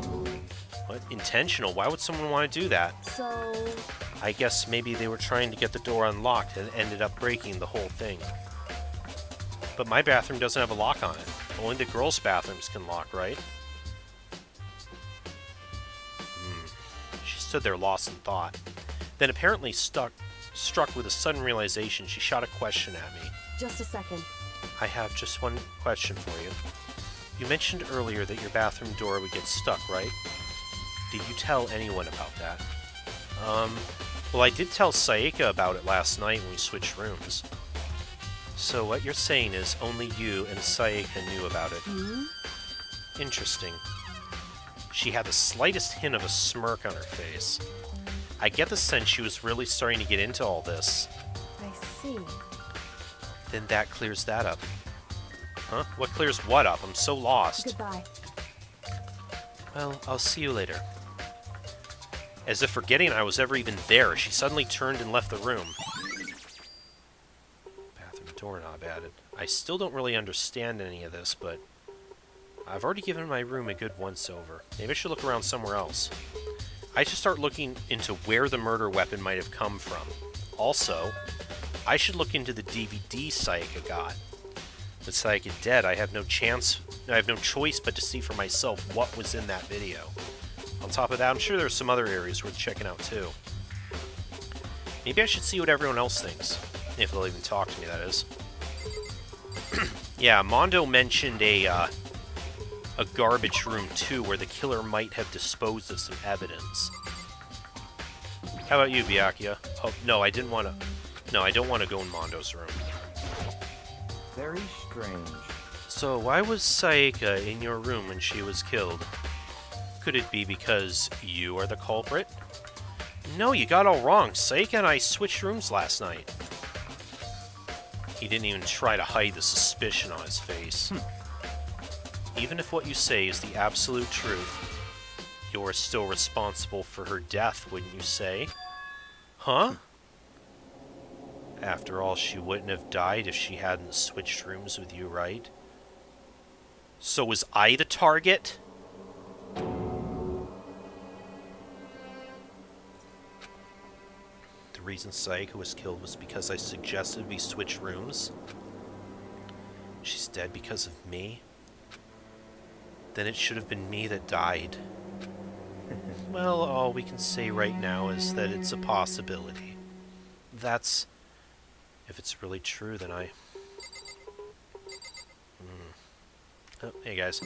A: What? Intentional? Why would someone want to do that?
D: So...
A: I guess maybe they were trying to get the door unlocked and ended up breaking the whole thing. But my bathroom doesn't have a lock on it. Only the girls' bathrooms can lock, right? She stood there lost in thought. Then apparently struck with a sudden realization, she shot a question at me.
D: Just a second.
A: I have just one question for you. You mentioned earlier that your bathroom door would get stuck, right? Did you tell anyone about that? Well, I did tell Saika about it last night when we switched rooms. So what you're saying is only you and Saika knew about it. Interesting. She had the slightest hint of a smirk on her face. I get the sense she was really starting to get into all this.
D: I see.
A: Then that clears that up. Huh? What clears what up? I'm so lost.
D: Goodbye.
A: Well, I'll see you later. As if forgetting I was ever even there, she suddenly turned and left the room. Bathroom doorknob added. I still don't really understand any of this, but I've already given my room a good once-over. Maybe I should look around somewhere else. I should start looking into where the murder weapon might have come from. Also, I should look into the DVD Saika got. With Saika dead, I have no choice but to see for myself what was in that video. On top of that, I'm sure there's some other areas worth checking out too. Maybe I should see what everyone else thinks. If they'll even talk to me, that is. Yeah, Mondo mentioned a garbage room too, where the killer might have disposed of some evidence. How about you, Byakuya? Oh, no, I didn't want to... No, I don't want to go in Mondo's room.
B: Very strange.
A: So, why was Saika in your room when she was killed? Could it be because you are the culprit? No, you got all wrong. Saika and I switched rooms last night. He didn't even try to hide the suspicion on his face. Even if what you say is the absolute truth, you're still responsible for her death, wouldn't you say? Huh? After all, she wouldn't have died if she hadn't switched rooms with you, right? So was I the target? The reason Saika was killed was because I suggested we switch rooms? She's dead because of me? Then it should have been me that died. Well, all we can say right now is that it's a possibility. That's... If it's really true, then I... Oh, hey guys.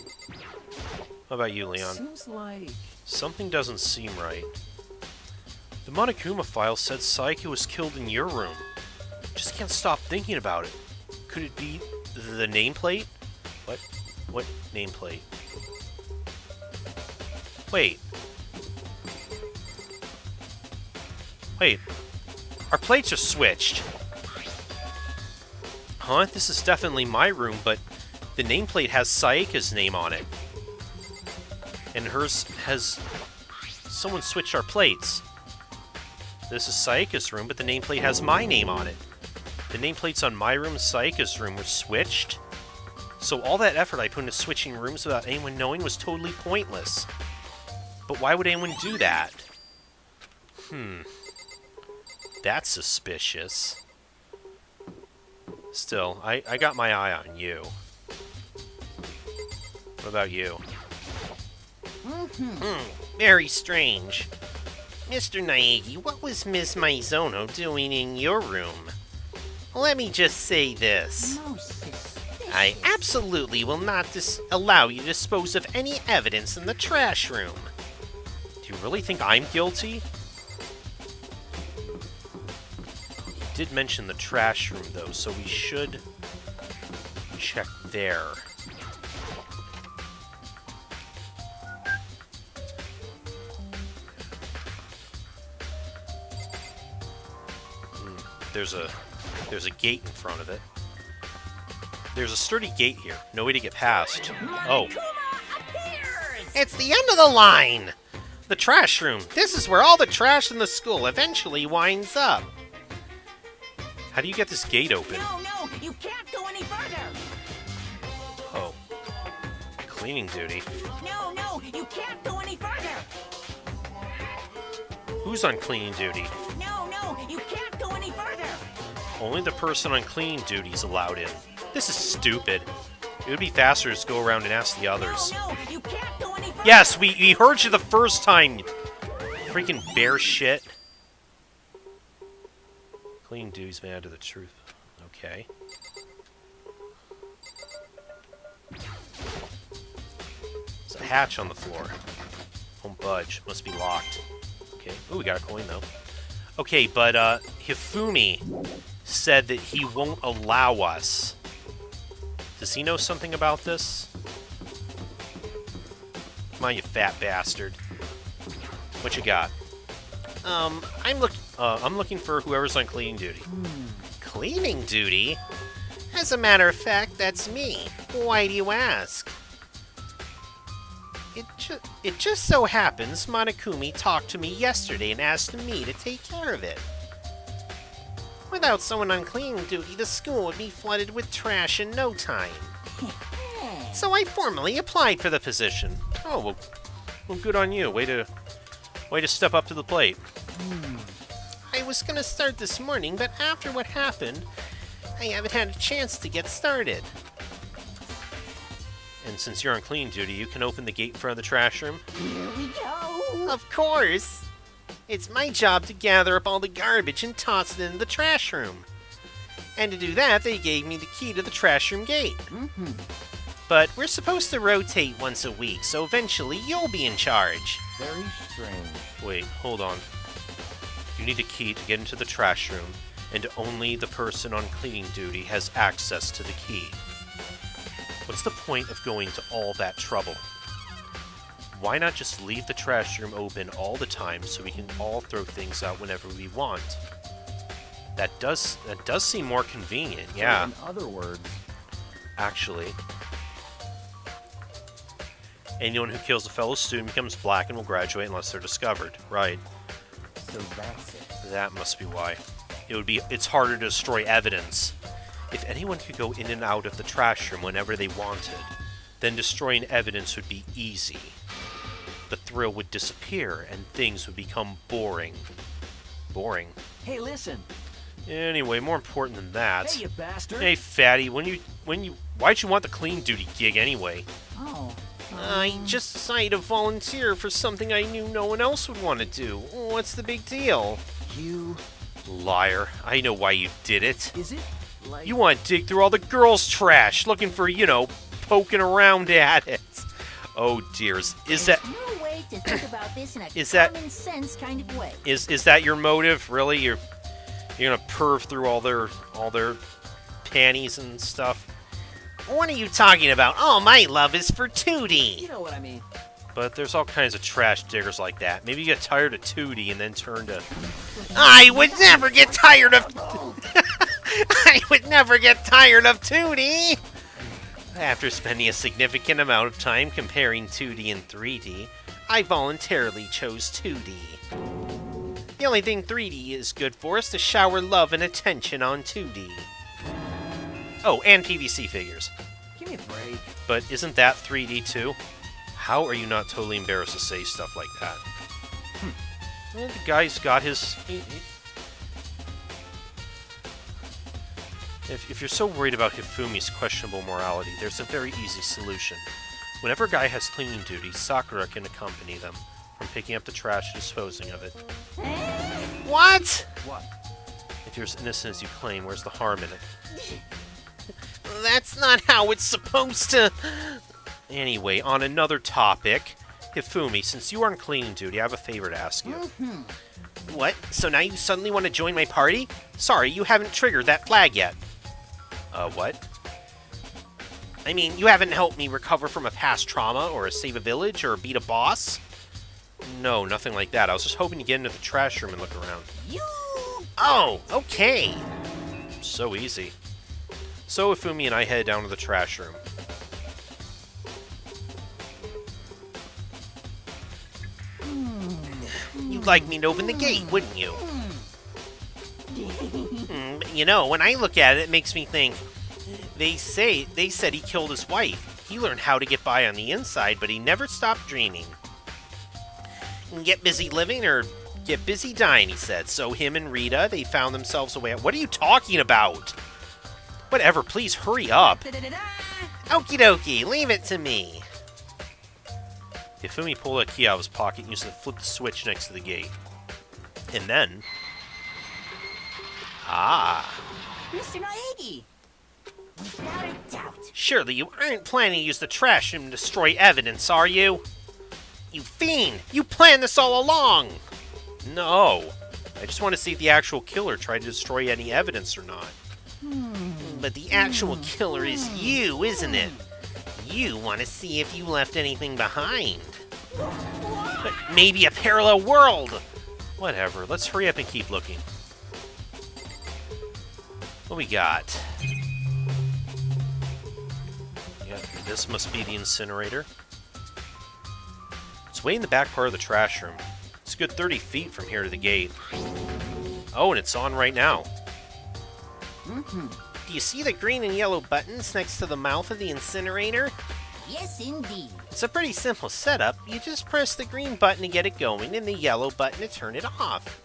A: How about you, Leon?
E: Seems like...
A: Something doesn't seem right. The Monokuma file said Saika was killed in your room. Just can't stop thinking about it. Could it be the nameplate? What? What nameplate? Wait. Wait. Our plates are switched. Huh? This is definitely my room, but the nameplate has Saika's name on it. And hers has... Someone switched our plates. This is Saika's room, but the nameplate has my name on it. The nameplates on my room and Saika's room were switched? So all that effort I put into switching rooms without anyone knowing was totally pointless. But why would anyone do that? That's suspicious. Still, I got my eye on you. What about you? Very strange. Mr. Naegi, what was Ms. Maizono doing in your room? Let me just say this. I absolutely will not allow you to dispose of any evidence in the trash room. Do you really think I'm guilty? You did mention the trash room, though, so we should check there. There's a gate in front of it. There's a sturdy gate here. No way to get past. Oh. It's the end of the line! The trash room. This is where all the trash in the school eventually winds up. How do you get this gate open?
F: No, you can't go any further.
A: Oh. Cleaning duty.
F: No, you can't go any further.
A: Who's on cleaning duty?
F: No, you can't go any further.
A: Only the person on cleaning duty is allowed in. This is stupid. It would be faster to just go around and ask the others.
F: No, you can't go any further.
A: Yes, we heard you the first time. Freaking bear shit. Cleaning duties may add to the truth. Okay. There's a hatch on the floor. Won't budge. Must be locked. Okay. Ooh, we got a coin though. Okay, but Hifumi said that he won't allow us. Does he know something about this? Come on, you fat bastard. What you got? I'm looking for whoever's on cleaning duty. Cleaning duty? As a matter of fact, that's me. Why do you ask? It just so happens Monokumi talked to me yesterday and asked me to take care of it. Without someone on cleaning duty, the school would be flooded with trash in no time. So I formally applied for the position. Oh, well good on you. Way to step up to the plate. I was gonna start this morning, but after what happened, I haven't had a chance to get started. And since you're on cleaning duty, you can open the gate in front of the trash room?
F: Here we go.
A: Of course! It's my job to gather up all the garbage and toss it into the trash room. And to do that, they gave me the key to the trash room gate. But we're supposed to rotate once a week, so eventually you'll be in charge.
B: Very strange.
A: Wait, hold on. You need a key to get into the trash room, and only the person on cleaning duty has access to the key. What's the point of going to all that trouble? Why not just leave the trash room open all the time so we can all throw things out whenever we want? That does seem more convenient, yeah.
B: In other words,
A: Actually. Anyone who kills a fellow student becomes black and will graduate unless they're discovered. Right.
B: so that's it.
A: That must be why. It's harder to destroy evidence. If anyone could go in and out of the trash room whenever they wanted, then destroying evidence would be easy. The thrill would disappear, and things would become boring. Boring?
G: Hey, listen.
A: Anyway, more important than that.
G: Hey, you bastard.
A: Hey, fatty, why'd you want the clean duty gig anyway?
G: Oh.
A: I just decided to volunteer for something I knew no one else would want to do. What's the big deal?
G: You...
A: Liar. I know why you did it.
G: Is it like...
A: You want to dig through all the girls' trash, looking for, poking around at it. Oh, dears. Is that...
F: There's no way to think about this in a
A: Is that-
F: common sense kind of way.
A: Is that your motive? Really? You're gonna perv through all their panties and stuff? What are you talking about? Oh, my love is for Tootie.
G: You know what I mean.
A: But there's all kinds of trash diggers like that. Maybe you get tired of Tootie and then turn to... I would never get tired of... I would never get tired of Tootie! After spending a significant amount of time comparing 2D and 3D, I voluntarily chose 2D. The only thing 3D is good for is to shower love and attention on 2D. Oh, and PVC figures.
G: Give me a break.
A: But isn't that 3D too? How are you not totally embarrassed to say stuff like that? Well, the guy's got his... If you're so worried about Hifumi's questionable morality, there's a very easy solution. Whenever a guy has cleaning duties, Sakura can accompany them, from picking up the trash to disposing of it. What?
E: What?
A: If you're as innocent as you claim, where's the harm in it? That's not how it's supposed to... Anyway, on another topic, Hifumi, since you are on cleaning duty, I have a favor to ask you. What? So now you suddenly want to join my party? Sorry, you haven't triggered that flag yet. What? I mean, you haven't helped me recover from a past trauma, or save a village, or beat a boss? No, nothing like that. I was just hoping to get into the trash room and look around. Oh, okay. So easy. So Hifumi and I head down to the trash room. You'd like me to open the gate, wouldn't you? You know, when I look at it, it makes me think... They said he killed his wife. He learned how to get by on the inside, but he never stopped dreaming. Get busy living or get busy dying, he said. So him and Rita, they found themselves a way out. What are you talking about? Whatever, please hurry up. Okie dokie, leave it to me. Hifumi pulled a key out of his pocket and used it to flip the switch next to the gate. And then... Ah.
G: Mr. Naegi! Without a doubt.
A: Surely you aren't planning to use the trash room to destroy evidence, are you? You fiend! You planned this all along! No. I just want to see if the actual killer tried to destroy any evidence or not. But the actual killer is you, isn't it? You want to see if you left anything behind. But maybe a parallel world! Whatever, let's hurry up and keep looking. What we got? Yeah, this must be the incinerator. It's way in the back part of the trash room. It's a good 30 feet from here to the gate. Oh, and it's on right now. Do you see the green and yellow buttons next to the mouth of the incinerator?
G: Yes, indeed.
A: It's a pretty simple setup. You just press the green button to get it going and the yellow button to turn it off.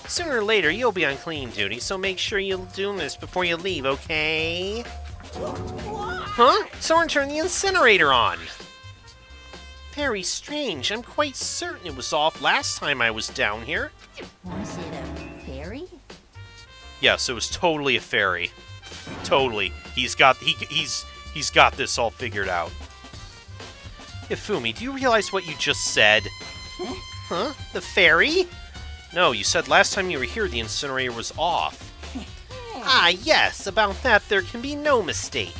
A: Sooner or later, you'll be on cleaning duty, so make sure you'll do this before you leave, okay? Huh? Someone turned the incinerator on! Very strange. I'm quite certain it was off last time I was down here.
G: Was it a fairy?
A: Yes, it was totally a fairy. Totally. He's got this all figured out. Hifumi, do you realize what you just said? Huh? The fairy? No, you said last time you were here the incinerator was off. Ah, yes, about that there can be no mistake.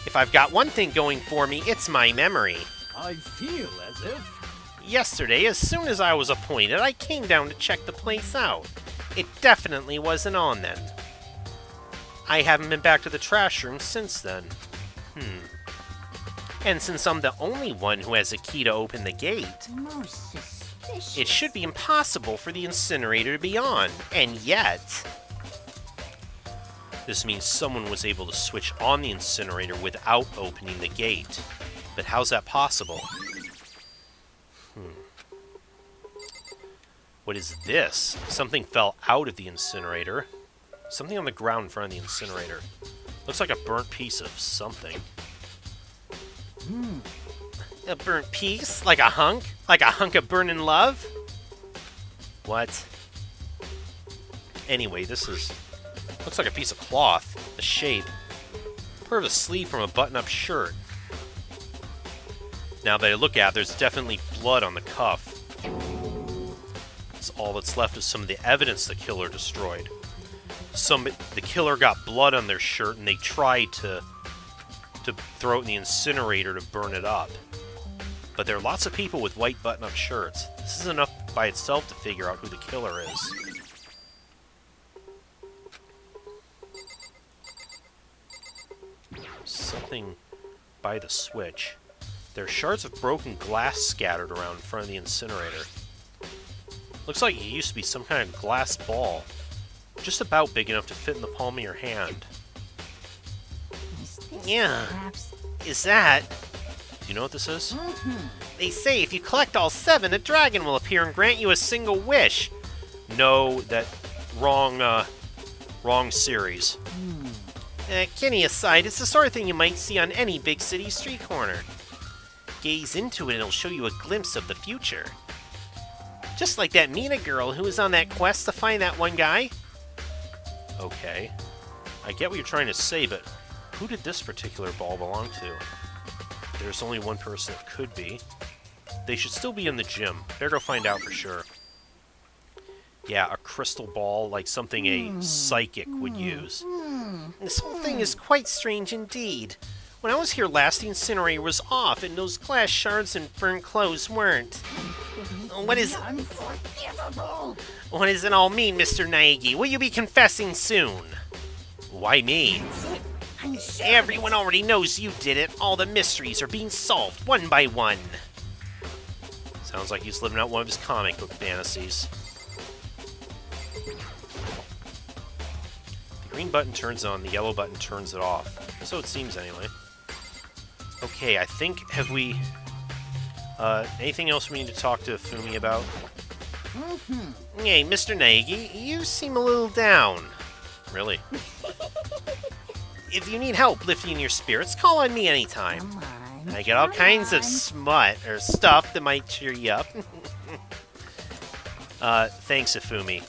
A: If I've got one thing going for me, it's my memory.
E: I feel as if...
A: Yesterday, as soon as I was appointed, I came down to check the place out. It definitely wasn't on then. I haven't been back to the trash room since then. And since I'm the only one who has a key to open the gate,
G: Most suspicious.
A: it should be impossible for the incinerator to be on. And yet... This means someone was able to switch on the incinerator without opening the gate. But how's that possible? What is this? Something fell out of the incinerator. Something on the ground in front of the incinerator. Looks like a burnt piece of something. A burnt piece? Like a hunk? Like a hunk of burning love? What? Anyway, this is... Looks like a piece of cloth. The shape. Part of a sleeve from a button-up shirt. Now that I look at it, there's definitely blood on the cuff. All that's left is some of the evidence the killer destroyed. The killer got blood on their shirt and they tried to throw it in the incinerator to burn it up. But there are lots of people with white button-up shirts. This is enough by itself to figure out who the killer is. Something by the switch. There are shards of broken glass scattered around in front of the incinerator. Looks like it used to be some kind of glass ball. Just about big enough to fit in the palm of your hand. Yeah.
G: Perhaps?
A: Is that... Do you know what this is? They say if you collect all 7, a dragon will appear and grant you a single wish. No, that... Wrong series. Kidding aside, it's the sort of thing you might see on any big city street corner. Gaze into it and it'll show you a glimpse of the future. Just like that Mina girl who was on that quest to find that one guy. Okay. I get what you're trying to say, but who did this particular ball belong to? There's only one person it could be. They should still be in the gym. Better go find out for sure. Yeah, a crystal ball, like something a psychic would use. This whole thing is quite strange indeed. When I was here last, the incinerator was off, and those glass shards and burnt clothes weren't. What does it all mean, Mr. Naegi? Will you be confessing soon? Why me? Everyone already knows you did it. All the mysteries are being solved one by one. Sounds like he's living out one of his comic book fantasies. The green button turns on, the yellow button turns it off. So it seems anyway. Okay, I think, have we... anything else we need to talk to Fumi about? Hey, Mr. Naegi, you seem a little down. Really? If you need help lifting your spirits, call on me anytime.
G: Come on.
A: I get all kinds of smut, or stuff that might cheer you up. Thanks, Ifumi.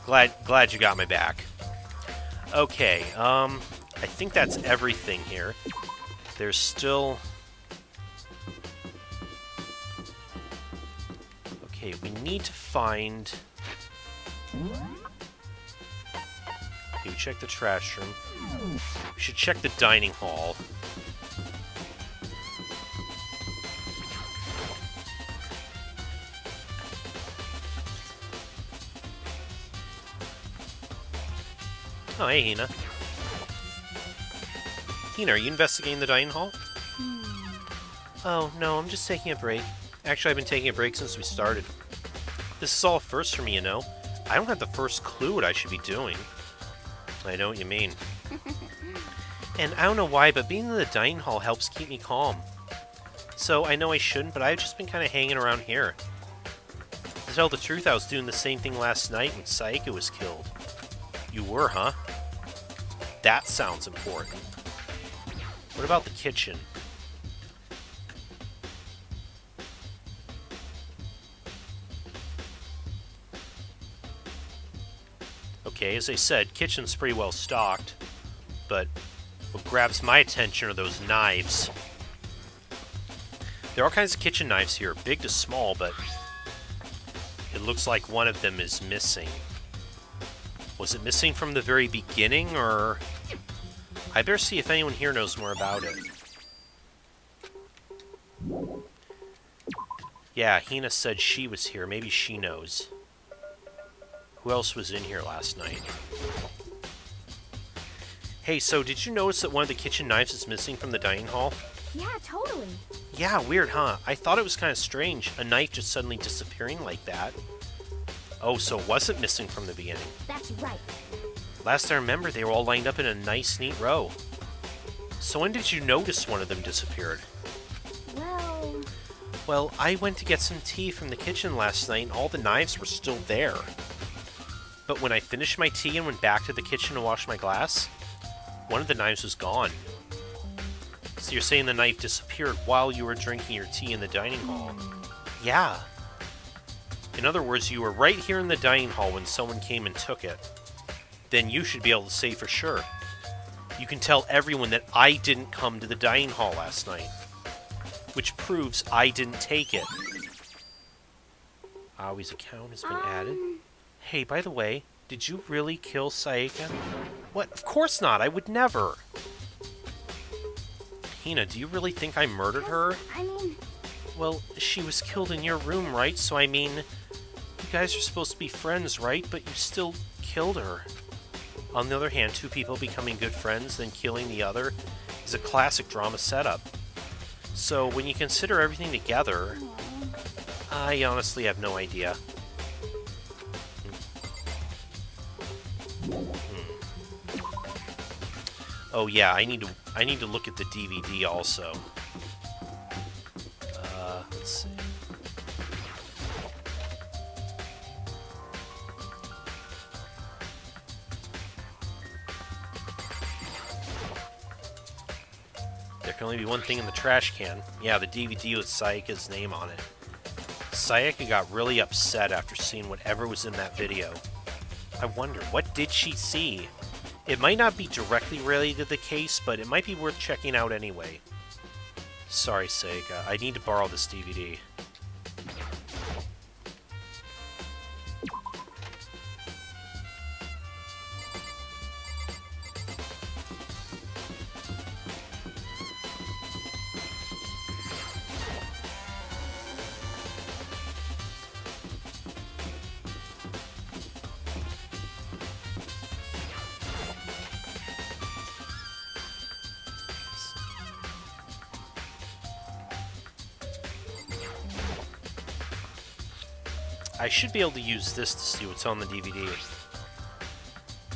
A: Glad you got my back. Okay, I think that's everything here. There's still... Okay, we need to find... Okay, we checked the trash room. We should check the dining hall. Oh, hey, Hina. Hina, are you investigating the dining hall? Oh, no, I'm just taking a break. Actually, I've been taking a break since we started. This is all a first for me, you know? I don't have the first clue what I should be doing. I know what you mean. And I don't know why, but being in the dining hall helps keep me calm. So, I know I shouldn't, but I've just been kind of hanging around here. To tell the truth, I was doing the same thing last night when Saika was killed. You were, huh? That sounds important. What about the kitchen? Okay, as I said, kitchen's pretty well stocked, but what grabs my attention are those knives. There are all kinds of kitchen knives here, big to small, but it looks like one of them is missing. Was it missing from the very beginning, or... I better see if anyone here knows more about it. Yeah, Hina said she was here. Maybe she knows. Who else was in here last night? Hey, so did you notice that one of the kitchen knives is missing from the dining hall?
D: Yeah, totally.
A: Yeah, weird, huh? I thought it was kind of strange, a knife just suddenly disappearing like that. Oh, so it wasn't missing from the beginning.
C: That's right.
A: Last I remember, they were all lined up in a nice, neat row. So when did you notice one of them disappeared? Well, I went to get some tea from the kitchen last night, and all the knives were still there. But when I finished my tea and went back to the kitchen to wash my glass, one of the knives was gone. So you're saying the knife disappeared while you were drinking your tea in the dining hall? Yeah. In other words, you were right here in the dining hall when someone came and took it. Then you should be able to say for sure. You can tell everyone that I didn't come to the dining hall last night. Which proves I didn't take it. Aoi's account has been added. Hey, by the way, did you really kill Saika? What? Of course not. I would never. Hina, do you really think I murdered her?
C: I mean...
A: Well, she was killed in your room, right? So, I mean, you guys are supposed to be friends, right? But you still killed her. On the other hand, two people becoming good friends, then killing the other, is a classic drama setup. So, when you consider everything together, I honestly have no idea. Oh yeah, I need to look at the DVD also. Let's see. there can only be one thing in the trash can. Yeah, the DVD with Sayaka's name on it. Sayaka got really upset after seeing whatever was in that video. I wonder, what did she see? It might not be directly related to the case, but it might be worth checking out anyway. Sorry, Sayaka, I need to borrow this DVD. I should be able to use this to see what's on the DVD.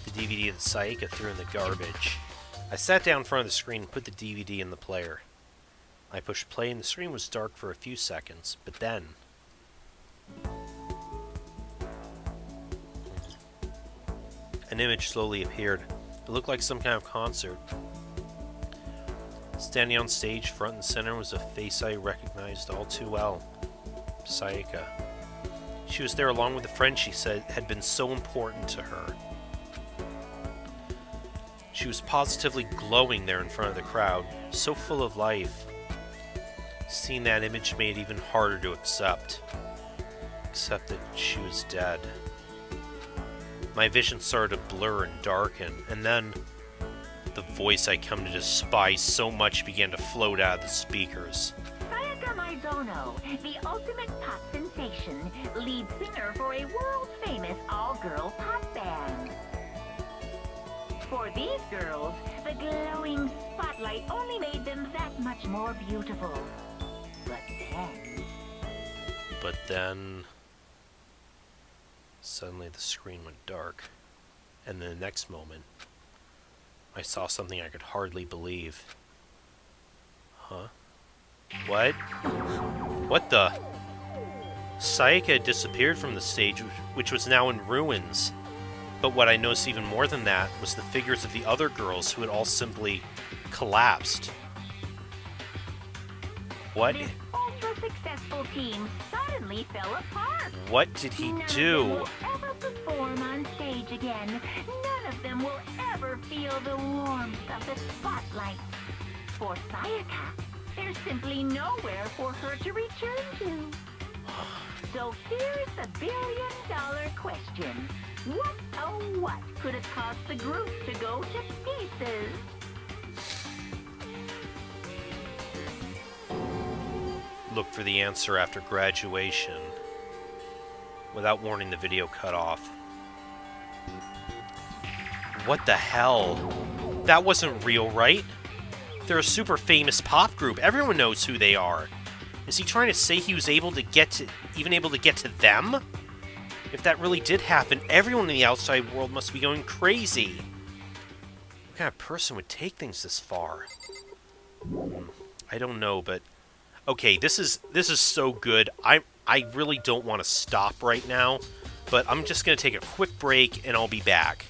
A: The DVD that Sayaka threw in the garbage. I sat down in front of the screen and put the DVD in the player. I pushed play and the screen was dark for a few seconds, but then... an image slowly appeared. It looked like some kind of concert. Standing on stage, front and center, was a face I recognized all too well. Sayaka. She was there along with a friend she said had been so important to her. She was positively glowing there in front of the crowd, so full of life. Seeing that image made it even harder to accept. Except that she was dead. My vision started to blur and darken, and then the voice I come to despise so much began to float out of the speakers.
F: Sayaka Maizono, the ultimate pop sensation, lead singer for a world-famous all-girl pop band. For these girls, the glowing spotlight only made them that much more beautiful. But then... Suddenly the screen went dark, and in the next moment, I saw something I could hardly believe. Huh? What? What the? Sayaka had disappeared from the stage, which was now in ruins. But what I noticed even more than that was the figures of the other girls who had all simply collapsed. What? This ultra-successful team suddenly fell apart.
A: What did he do?
F: None of them will ever perform on stage again. None of them will ever feel the warmth of the spotlight. For Sayaka, there's simply nowhere for her to return to. So here's the billion-dollar question. What, oh what, could it cost the group to go to pieces?
A: Look for the answer after graduation. Without warning, the video cut off. What the hell? That wasn't real, right? They're a super famous pop group. Everyone knows who they are. Is he trying to say he was able to get to them? If that really did happen, everyone in the outside world must be going crazy. What kind of person would take things this far? I don't know, but okay, this is so good. I really don't want to stop right now, but I'm just going to take a quick break and I'll be back.